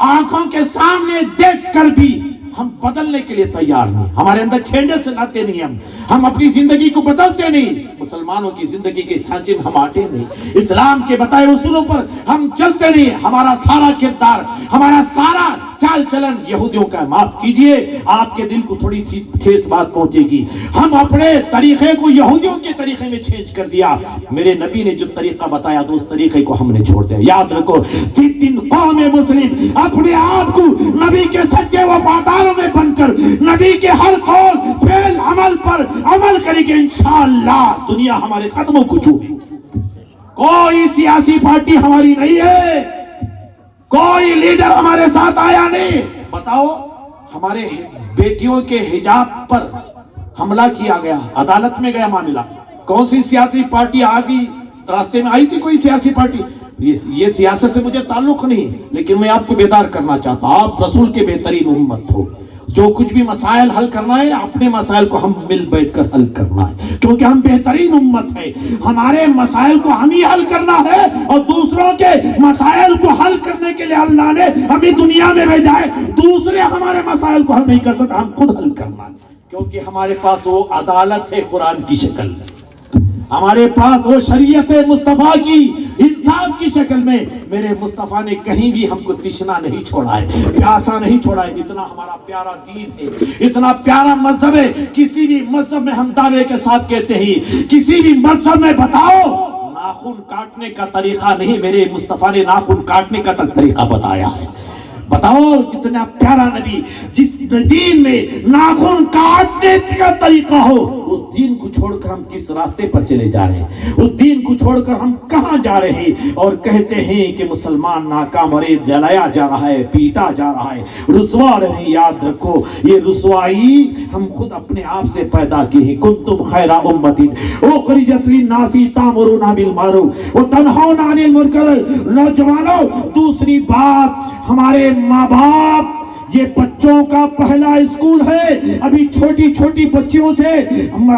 آنکھوں کے سامنے دیکھ کر بھی ہم بدلنے کے لیے تیار نہیں، ہمارے اندر چینجز لاتے نہیں، ہم اپنی زندگی کو بدلتے نہیں، مسلمانوں کی زندگی کے سانچے میں ہم آتے نہیں، اسلام کے بتائے اصولوں پر ہم چلتے نہیں، ہمارا سارا کردار، ہمارا سارا چال چلن یہودیوں کا۔ معاف کیجئے، آپ کے دل کو تھوڑی سی ٹھیس بات پہنچے گی، ہم اپنے طریقے کو یہودیوں کے طریقے میں چینج کر دیا، میرے نبی نے جو طریقہ بتایا تو اس طریقے کو ہم نے چھوڑ دیا۔ یاد رکھو، جس دن قوم مسلم اپنے آپ کو نبی کے سچے وفاداروں میں بن کر نبی کے ہر قول فعل عمل پر عمل کرے گے، انشاءاللہ دنیا ہمارے قدموں کو چھوئے۔ کوئی سیاسی پارٹی ہماری نہیں ہے، کوئی لیڈر ہمارے ساتھ آیا نہیں۔ بتاؤ، ہمارے بیٹیوں کے حجاب پر حملہ کیا گیا، عدالت میں گیا معاملہ، کون سی سیاسی پارٹی آگئی؟ راستے میں آئی تھی کوئی سیاسی پارٹی؟ یہ سیاست سے مجھے تعلق نہیں، لیکن میں آپ کو بیدار کرنا چاہتا ہوں، آپ رسول کے بہترین امت ہو، جو کچھ بھی مسائل حل کرنا ہے اپنے مسائل کو ہم مل بیٹھ کر حل کرنا ہے، کیونکہ ہم بہترین امت ہے، ہمارے مسائل کو ہم ہی حل کرنا ہے، اور دوسروں کے مسائل کو حل کرنے کے لیے اللہ نے ہمیں دنیا میں بھیجا ہے، دوسرے ہمارے مسائل کو حل نہیں کر سکتے، ہم خود حل کرنا ہے، کیونکہ ہمارے پاس وہ عدالت ہے قرآن کی شکل میں، ہمارے پاس وہ شریعت مصطفیٰ کی انصاف کی شکل میں، میرے مصطفیٰ نے کہیں بھی ہم کو تشنا نہیں چھوڑا ہے، پیاسا نہیں چھوڑا ہے، اتنا ہمارا پیارا دین ہے، اتنا پیارا مذہب ہے۔ کسی بھی مذہب میں ہم دعوے کے ساتھ کہتے ہیں، کسی بھی مذہب میں بتاؤ ناخن کاٹنے کا طریقہ نہیں، میرے مصطفیٰ نے ناخن کاٹنے کا طریقہ بتایا ہے۔ بتاؤ، اتنا پیارا نبی جس دین میں ناخن کاٹنے کا طریقہ ہو، اس دین کو چھوڑ کر ہم کس راستے پر چلے جا رہے ہیں، اس دین کو چھوڑ کر ہم کہاں جا رہے ہیں، اور کہتے ہیں کہ مسلمان ناکام، اور جلایا جا رہا ہے، پیٹا جا رہا ہے، رسوا رہے ہیں۔ یاد رکھو، یہ رسوائی ہم خود اپنے آپ سے پیدا کی ہے۔ کنتم خیر امۃ اخرجت للناس تأمرون بالمعروف وتنہون عن المنکر۔ نوجوانوں، دوسری بات، ہمارے ماں باپ یہ بچوں کا پہلا اسکول ہے۔ ابھی چھوٹی چھوٹی بچیوں سے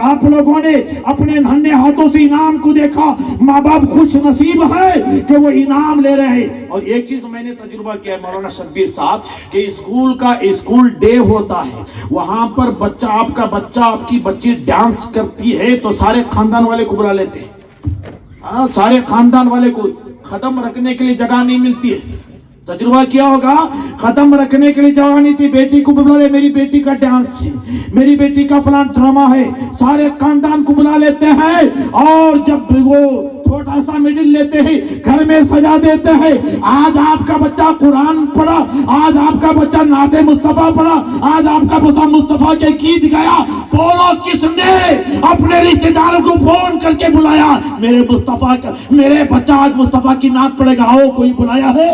آپ لوگوں نے اپنے ننھے ہاتھوں سے انعام کو دیکھا، ماں باپ خوش نصیب ہے کہ وہ انعام لے رہے ہیں۔ اور ایک چیز میں نے تجربہ کیا ہے مولانا شبیر صاحب، کہ اسکول ڈے ہوتا ہے، وہاں پر بچہ، آپ کا بچہ، آپ کی بچی ڈانس کرتی ہے تو سارے خاندان والے کو بلا لیتے ہیں، ہاں سارے خاندان والے کو، قدم رکھنے کے لیے جگہ نہیں ملتی ہے۔ تجربہ کیا ہوگا، ختم رکھنے کے لیے جگہ نہیں تھی، بیٹی کو بلا لے، میری بیٹی کا ڈانس ہے، میری بیٹی کا فلان ڈرامہ ہے، سارے خاندان کو بلا لیتے ہیں، اور جب وہ چھوٹا سا میڈل لیتے ہیں، گھر میں سجا دیتے ہیں۔ آج آپ کا بچہ قرآن پڑھا، آج آپ کا بچہ نعت مصطفیٰ پڑھا، آج آپ کا بچہ مصطفیٰ کے گیت گایا، بولو کس نے اپنے رشتہ داروں کو فون کر کے بلایا؟ میرے مصطفیٰ کا، میرے بچہ آج مصطفیٰ کی نعت پڑھے گا، آؤ کوئی بلایا ہے؟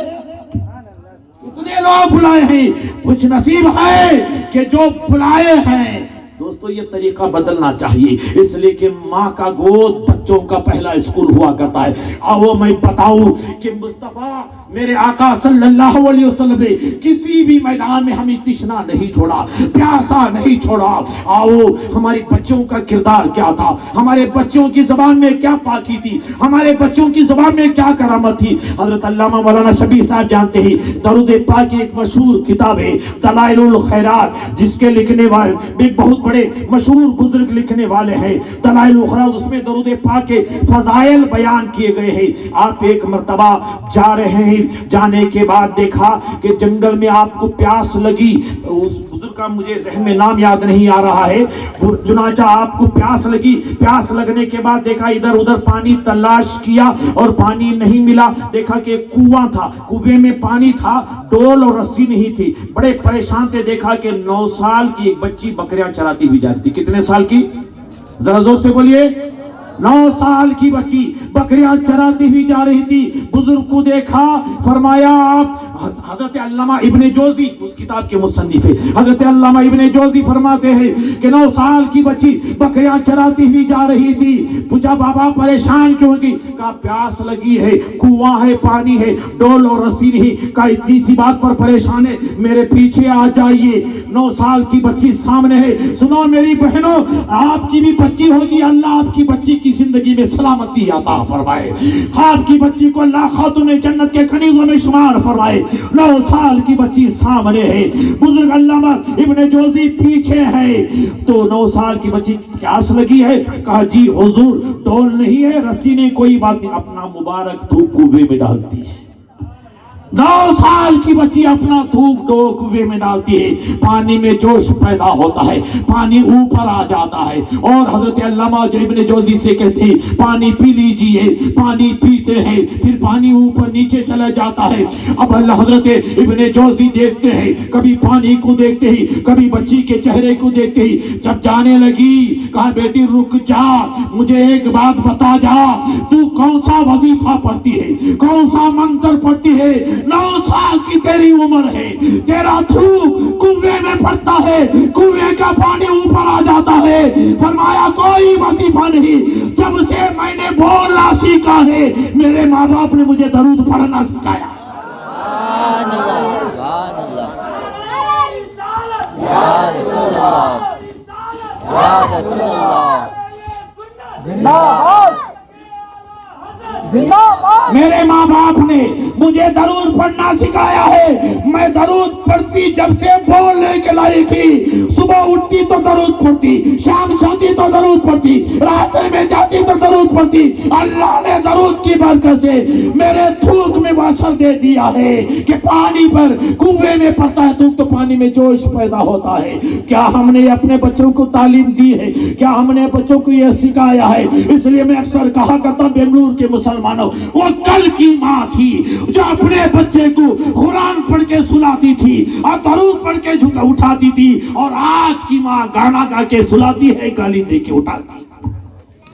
کتنے لوگ بلائے ہیں؟ کچھ نصیب ہے کہ جو بلائے ہیں دوستو یہ طریقہ بدلنا چاہیے، اس لیے کہ ماں کا گود بچوں کا پہلا اسکول ہوا کرتا ہے۔ آؤ میں بتاؤں کہ مصطفیٰ میرے آقا صلی اللہ علیہ وسلم نے کسی بھی میدان میں ہمیں تشنا نہیں چھوڑا، پیاسا نہیں چھوڑا۔ آؤ ہمارے بچوں کا کردار کیا تھا، ہمارے بچوں کی زبان میں کیا پاکی تھی، ہمارے بچوں کی زبان میں کیا کرامت تھی۔ حضرت علامہ مولانا شبیر صاحب جانتے ہیں، درود پاک کی ایک مشہور کتاب ہے دلائل الخیرات، جس کے لکھنے والے ایک بہت بڑے مشہور بزرگ لکھنے والے ہیں دلائل الخیرات، اس میں درود پاک کے فضائل بیان کیے گئے ہیں۔ آپ ایک مرتبہ جا رہے ہیں، جانے کے بعد دیکھا کہ جنگل میں آپ کو پیاس لگی، اس بزرگ کا مجھے ذہن میں نام یاد نہیں آ رہا ہے، چنانچہ آپ کو پیاس لگی، پیاس لگنے کے بعد دیکھا ادھر ادھر پانی تلاش کیا اور پانی نہیں ملا، دیکھا کہ ایک کنواں تھا، کنویں میں پانی تھا، ڈول اور رسی نہیں تھی، بڑے پریشان تھے۔ دیکھا کہ 9 سال کی ایک بچی بکریاں چراتی ہوئی جا رہی تھی۔ کتنے سال کی؟ ذرا زور سے بولیے۔ 9 سال کی بچی بکریاں چراتی ہوئی جا رہی تھی۔ بزرگ کو دیکھا، فرمایا آپ حضرت علامہ ابن جوزی اس کتاب کے مصنف ہے، حضرت علامہ ابن جوزی فرماتے ہیں کہ 9 سال کی بچی بکریاں چراتی ہوئی جا رہی تھی۔ پوچھا بابا پریشان کیوں ہوگی؟ کہا پیاس لگی ہے، کنواں ہے، پانی ہے، ڈول اور رسی نہیں۔ کہا اتنی سی بات پر پریشان ہے، میرے پیچھے آ جائیے۔ 9 سال کی بچی سامنے ہے۔ سنو میری بہنوں، آپ کی بھی بچی ہوگی، اللہ آپ کی بچی کی زندگی میں سلامتی عطا فرمائے، آپ کی بچی کو اللہ خاتون جنت کے کنیزوں میں شمار فرمائے۔ 9 سال کی بچی سامنے ہے، بزرگ علامہ ابن جوزی پیچھے ہے۔ تو 9 سال کی بچی پیاس لگی ہے، کہا جی حضور ڈول نہیں ہے، رسی نہیں، کوئی بات نہیں، اپنا مبارک تھوک کنویں میں ڈالتی ہے۔ 9 سال کی بچی اپنا تھوک کنویں میں ڈالتی ہے، پانی میں جوش پیدا ہوتا ہے، پانی اوپر آ جاتا ہے، اور حضرت علامہ ابن جوزی سے کہتے ہیں پانی پی لیجئے، پانی پیتے ہیں، پھر پانی اوپر نیچے چلا جاتا ہے۔ اب اللہ حضرت ابن جوزی دیکھتے ہیں، کبھی پانی کو دیکھتے ہی، کبھی بچی کے چہرے کو دیکھتے ہی، جب جانے لگی کہا بیٹی رک جا، مجھے ایک بات بتا جا، تو کون سا وظیفہ پڑھتی ہے، کون سا منتر پڑھتی ہے؟ 9 سال کی تیری عمر ہے، تیرا تھوک کنویں میں پڑتا ہے، کنویں کا پانی اوپر آ جاتا ہے۔ فرمایا کوئی وظیفہ نہیں، جب سے میں نے بولنا سیکھا ہے میرے ماں باپ نے مجھے درود پڑھنا سکھایا۔ سبحان اللہ، سبحان اللہ، یا رسول اللہ، یا رسول اللہ، زندہ باد، زندہ باد۔ میرے ماں باپ نے مجھے درود پڑھنا سکھایا ہے، میں درود پڑھتی جب سے بولنے کے لائق تھی، صبح اٹھتی تو درود پڑھتی، شام سوتی تو درود پڑھتی، راستے میں جاتی تو درود پڑھتی۔ اللہ نے درود کی برکت سے میرے تھوک میں وہ اثر دے دیا ہے کہ پانی پر کنویں میں پڑتا ہے تو پانی میں جوش پیدا ہوتا ہے۔ کیا ہم نے اپنے بچوں کو تعلیم دی ہے؟ کیا ہم نے بچوں کو یہ سکھایا ہے؟ اس لیے میں اکثر کہا کرتا ہوں بنگلور کے مسلمانوں، وہ کل کی ماں تھی جو اپنے بچے کو قرآن پڑھ کے سلاتی تھی اور درود پڑھ کے اٹھاتی تھی، اور آج کی ماں گانا گا کے سلاتی ہے، گالی دے کے اٹھاتی ہے۔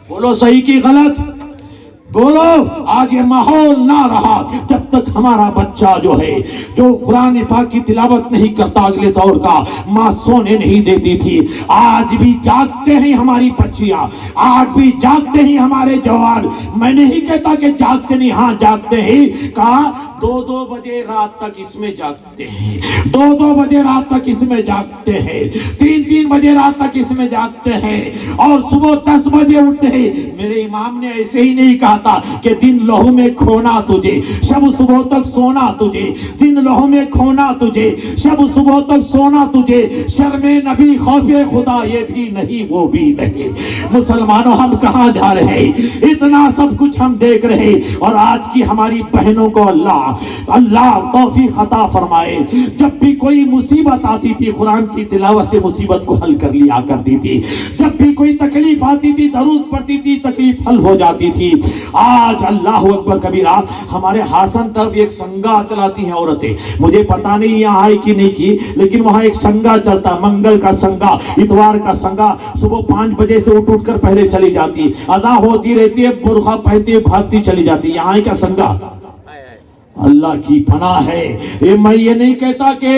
بولو صحیح کی غلط؟ بولو۔ آج یہ ماحول نہ رہا جب تک ہمارا بچہ جو ہے جو قرآن پاک کی تلاوت نہیں کرتا، اگلے دور کا ماں سونے نہیں دیتی تھی۔ آج بھی جاگتے ہیں ہماری بچیاں، آج بھی جاگتے ہیں ہمارے جوان۔ میں نہیں کہتا کہ جاگتے نہیں، ہاں جاگتے ہیں۔ کہا 2 بجے رات تک اس میں جاگتے ہیں، 2 بجے رات تک اس میں جاگتے ہیں، 3 بجے رات تک اس میں جاگتے ہیں، اور صبح 10 بجے اٹھتے ہیں۔ میرے امام نے ایسے ہی نہیں کہا تھا کہ دن لہو میں کھونا تجھے، شب صبح تک سونا تجھے، دن لہو میں کھونا تجھے، شب صبح تک سونا تجھے، شرم نبی خوف خدا یہ بھی نہیں وہ بھی نہیں۔ مسلمانوں ہم کہاں جا رہے ہیں؟ اتنا سب کچھ ہم دیکھ رہے، اور آج کی ہماری بہنوں کو اللہ توفیق عطا فرمائے، جب بھی کوئی مصیبت آتی تھی قرآن کی تلاوت سے مصیبت کو حل کر لیا کرتی تھی، جب بھی کوئی تکلیف آتی تھی درود پڑھتی تھی، تکلیف حل ہو جاتی تھی۔ آج اللہ اکبر کبیرہ ہمارے ہاسن طرف ایک سنگا چلاتی ہیں عورتیں، مجھے پتا نہیں یہاں آئی کہ نہیں کی، لیکن وہاں ایک سنگا چلتا، منگل کا سنگا، اتوار کا سنگا، صبح 5 بجے سے اٹھ کر پہلے چلی جاتی، اذان ہوتی رہتی ہے، برقع پہنتی بھاگتی چلی جاتی۔ یہاں کا سنگا اللہ کی پناہ ہے. میں یہ نہیں کہتا کہ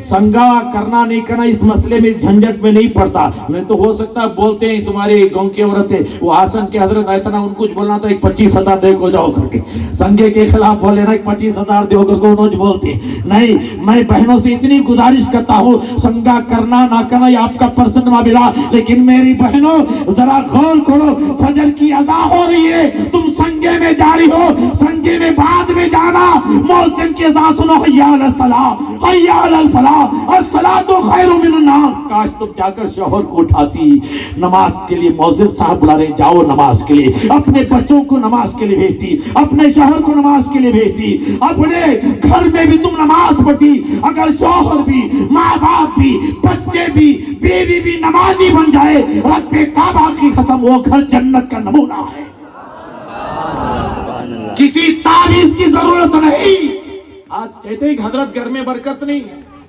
سنگا کرنا نہیں کرنا اس مسئلے میں اس جھنجٹ میں نہیں پڑتا. نہیں تو ہو سکتا بولتے ہیں تمہارے گاؤں کی عورتیں وہ حسن کے حضرت اتنا ان کچھ بولنا تھا 25,000 دے کو جاؤ کر کے سنگے کے خلاف بولے نا 25,000 دے کر کو انہوں بولتے نہیں. میں بہنوں سے اتنی گزارش کرتا ہوں سنگا کرنا نہ کرنا یہ آپ کا پرسنل معاملہ, لیکن میری بہنوں ذرا غور کرو فجر کی اذان ہو رہی ہے تم سنگے میں جاری ہو, سنگے میں بعد میں جانا, مؤذن کی اذان سنو حی علی الصلاۃ حی علی الفلاح الصلاۃ خیر من النوم. کاش تم جا کر شوہر کو اٹھاتی نماز کے لیے, مؤذن صاحب بلا رہے جاؤ نماز کے لیے, اپنے بچوں کو نماز کے لیے بھیجتی, اپنے شوہر کو نماز کے لیے بھیجتی, اپنے گھر میں بھی تم نماز پڑھتی. اگر شوہر بھی ماں باپ بھی بچے بھی بیوی بھی نمازی بن جائے رب کعبہ کی قسم وہ گھر جنت کا نمونہ ہے. کسی تعویذ کی ضرورت نہیں. آج کہتے ہیں کہ حضرت گھر میں برکت نہیں,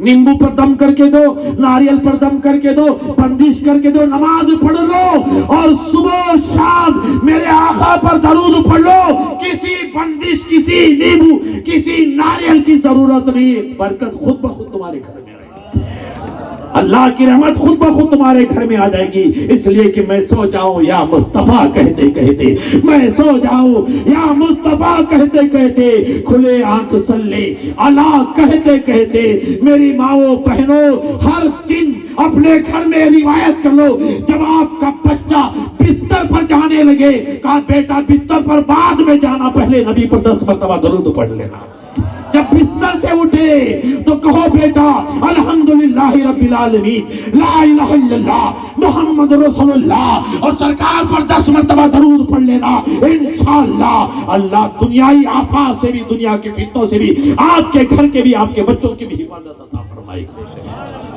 نیمبو پر دم کر کے دو, ناریل پر دم کر کے دو, بندش کر کے دو, نماز پڑھ لو اور صبح شام میرے آقا پر درود پڑھ لو. کسی بندش کسی نیمبو کسی ناریل کی ضرورت نہیں. برکت خود بخود تمہارے گھر میں آئے گی, اللہ کی رحمت خود بخود تمہارے گھر میں آ جائے گی. اس لیے کہ میں سو جاؤں یا مصطفیٰ کہتے کہتے, میں سو جاؤں یا مصطفیٰ کہتے کہتے, کھلے آنکھ صلی اللہ کہتے کہتے. میری ماؤں بہنوں ہر دن اپنے گھر میں روایت کر لو, جب آپ کا بچہ بستر پر جانے لگے کہا بیٹا بستر پر بعد میں جانا, پہلے نبی پر 10 مرتبہ درود پڑھ لینا. جب بستر سے اٹھے تو کہو بیٹا الحمدللہ رب العالمین لا الہ الا اللہ محمد رسول اللہ, اور سرکار پر 10 مرتبہ درود پڑھ لینا. انشاءاللہ اللہ دنیائی آفات سے بھی, دنیا کے فتنوں سے بھی, آپ کے گھر کے بھی, آپ کے بچوں کی بھی حفاظت عطا فرمائے گی.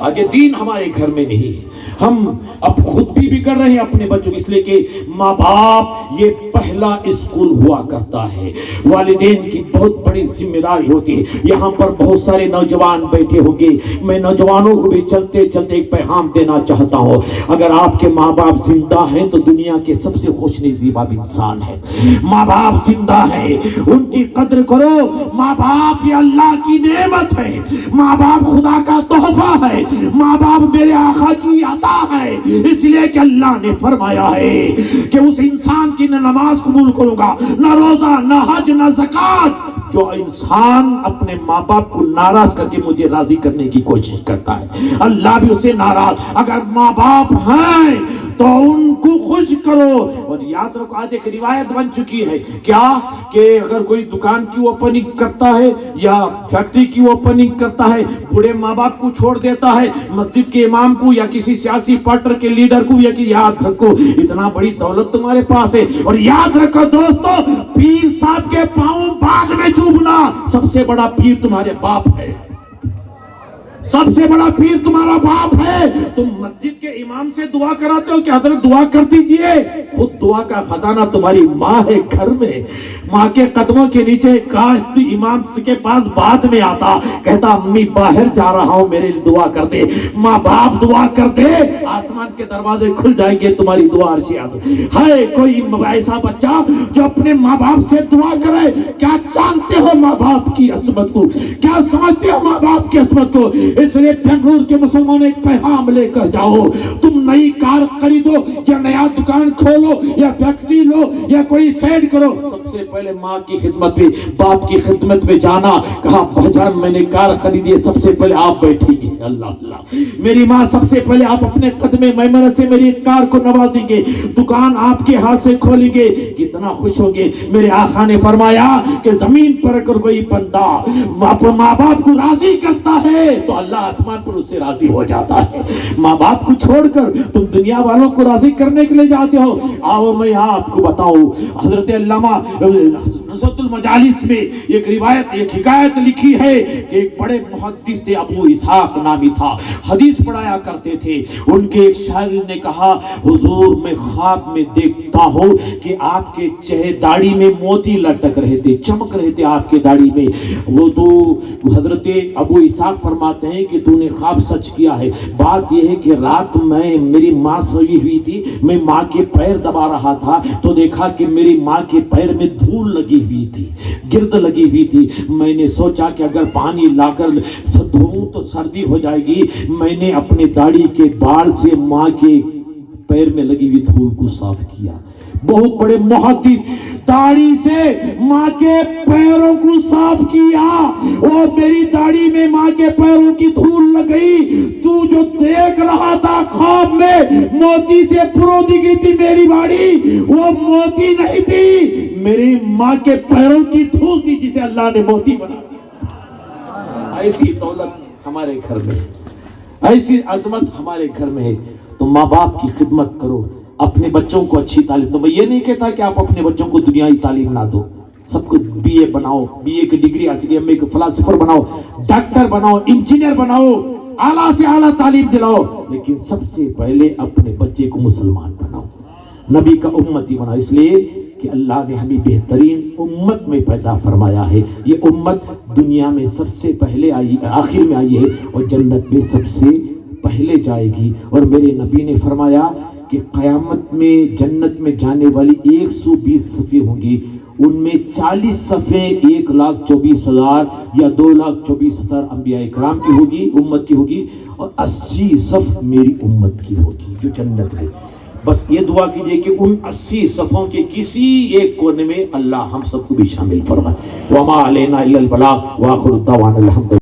آگے دین ہمارے گھر میں نہیں, ہم اب خود بھی کر رہے ہیں اپنے بچوں, اس لیے کہ ماں باپ یہ پہلا اسکول ہوا کرتا ہے. والدین کی بہت بڑی ذمہ داری ہوتی ہے. یہاں پر بہت سارے نوجوان بیٹھے ہوں گے, میں نوجوانوں کو بھی چلتے چلتے ایک پیغام دینا چاہتا ہوں. اگر آپ کے ماں باپ زندہ ہیں تو دنیا کے سب سے خوش نصیب انسان ہے. ماں باپ زندہ ہے, ان کی قدر کرو. ماں باپ یہ اللہ کی نعمت ہے, ماں باپ خدا کا تحفہ ہے, ماں باپ میرے آقا کی عطا ہے. اس لیے کہ اللہ نے فرمایا ہے کہ اس انسان کی نہ نماز قبول کروں گا, نہ روزہ, نہ حج, نہ زکات. جو انسان اپنے ماں باپ کو ناراض کر کے مجھے راضی کرنے کی کوشش کرتا ہے, اللہ بھی اسے ناراض. اگر ماں باپ ہیں تو ان کو خوش کرو. اور یاد رکھو آج ایک روایت بن چکی ہے کیا کہ اگر کوئی دکان کی اوپننگ کرتا ہے یا فیکٹری کی اوپننگ کرتا ہے, بوڑھے ماں باپ کو چھوڑ دیتا ہے, مسجد کے امام کو یا کسی سیاسی پارٹی کے لیڈر کو, یا کہ یاد رکھو اتنا بڑی دولت تمہارے پاس ہے. اور یاد رکھو دوستو, پیر صاحب کے پاؤں بعد میں چوبنا, سب سے بڑا پیر تمہارے باپ ہے, سب سے بڑا پیر تمہارا باپ ہے. تم مسجد کے امام سے دعا کراتے ہو کہ حضرت دعا کر دیجئے, خود دعا کا خزانہ تمہاری ماں ہے گھر میں. ماں کے قدموں کے نیچے کاش تو امام کے پاس بعد میں آتا, کہتا امی باہر جا رہا ہوں میرے لیے دعا کر دے. ماں باپ دعا کر دے, آسمان کے دروازے کھل جائیں گے, تمہاری دعا عرش ہے. کوئی ایسا بچہ جو اپنے ماں باپ سے دعا کرے, کیا جانتے ہو ماں باپ کی عصمت کو, کیا سمجھتے ہو ماں باپ کی عصمت کو. اس لیے بنگلور کے مسلمانوں ایک پیغام لے کر جاؤ, تم نئی کار خریدو یا نیا دکان کھولو یا فیکٹری لو یا کوئی سیل کرو, سب سے پہلے ماں کی خدمت میں, باپ کی خدمت میں جانا. کہا بھجان میں نے کار خریدی ہے, سب سے پہلے آپ بیٹھیں گے, اللہ اللہ میری ماں سب سے پہلے آپ اپنے قدم میمنہ سے میری کار کو نوازیں گے, دکان آپ کے ہاتھ سے کھولیں گے, کتنا خوش ہوں گے. میرے آقا نے فرمایا کہ زمین پر اگر کوئی بندہ ماں باپ کو راضی کرتا ہے تو اللہ آسمان پر اس سے راضی ہو جاتا ہے. ماں باپ کو چھوڑ کر تم دنیا والوں کو راضی کرنے کے لیے جاتے ہو. آؤ میں یہاں آپ کو بتاؤں, حضرت علامہ نصرت المجالس میں ایک روایت, ایک حکایت لکھی ہے کہ ایک بڑے محدث تھے, ابو اسحاق نامی تھا, حدیث پڑھایا کرتے تھے. ان کے ایک شاگرد نے کہا حضور میں خواب میں دیکھتا ہوں کہ آپ کے چہرے داڑھی میں موتی لٹک رہے تھے, چمک رہے تھے آپ کے داڑھی میں. وہ تو حضرت ابو اسحاق فرماتے ہیں کہ تو نے خواب سچ کیا ہے. بات یہ ہے کہ رات میں میری ماں سوئی ہوئی تھی, میں ماں کے پیر دبا رہا تھا تو دیکھا کہ میری ماں کے پیر میں دھول لگی ہوئی تھی، گرد لگی ہوئی تھی. میں نے سوچا کہ اگر پانی لا کر دھوؤں تو سردی ہو جائے گی. میں نے اپنے داڑھی کے بال سے ماں کے پیر میں لگی ہوئی دھول کو صاف کیا. بہت بڑے محدث داڑھی سے ماں کے پیروں کو صاف کیا، اور میری داڑھی میں ماں کے پیروں کی دھول لگ گئی. تو جو دیکھ رہا تھا خواب میں موتی سے پرو دی گئی تھی میری باڑی، وہ موتی نہیں تھی، میری ماں کے پیروں کی دھول تھی جسے اللہ نے موتی بنا دیا. ایسی دولت ہمارے گھر میں ہے، ایسی عظمت ہمارے گھر میں ہے. تو ماں باپ کی خدمت کرو، اپنے بچوں کو اچھی تعلیم. تو میں یہ نہیں کہتا کہ آپ اپنے بچوں کو دنیائی تعلیم نہ دو، سب کو بی اے بناؤ، بی اے کی ڈگری حاصل کی، ایم اے کو فلاسفر بناؤ، ڈاکٹر بناؤ، انجینئر بناؤ، اعلیٰ سے اعلیٰ تعلیم دلاؤ، لیکن سب سے پہلے اپنے بچے کو مسلمان بناؤ، نبی کا امتی بناؤ. اس لیے کہ اللہ نے ہمیں بہترین امت میں پیدا فرمایا ہے. یہ امت دنیا میں سب سے پہلے آئی، آخر میں آئی ہے، اور جنت میں سب سے پہلے جائے گی. اور میرے نبی نے فرمایا کہ قیامت میں جنت میں جانے والی 120 صفیں ہوں گی، ان میں 40 صفیں 1,24,000 یا 2,24,000 انبیاء کرام کی ہوگی، امت کی ہوگی، اور 80 صف میری امت کی ہوگی جو جنت ہے. بس یہ دعا کیجئے کہ ان 80 صفوں کے کسی ایک کونے میں اللہ ہم سب کو بھی شامل فرمائے. وما علینا الا البلاغ، وآخر دعوانا الحمد للہ.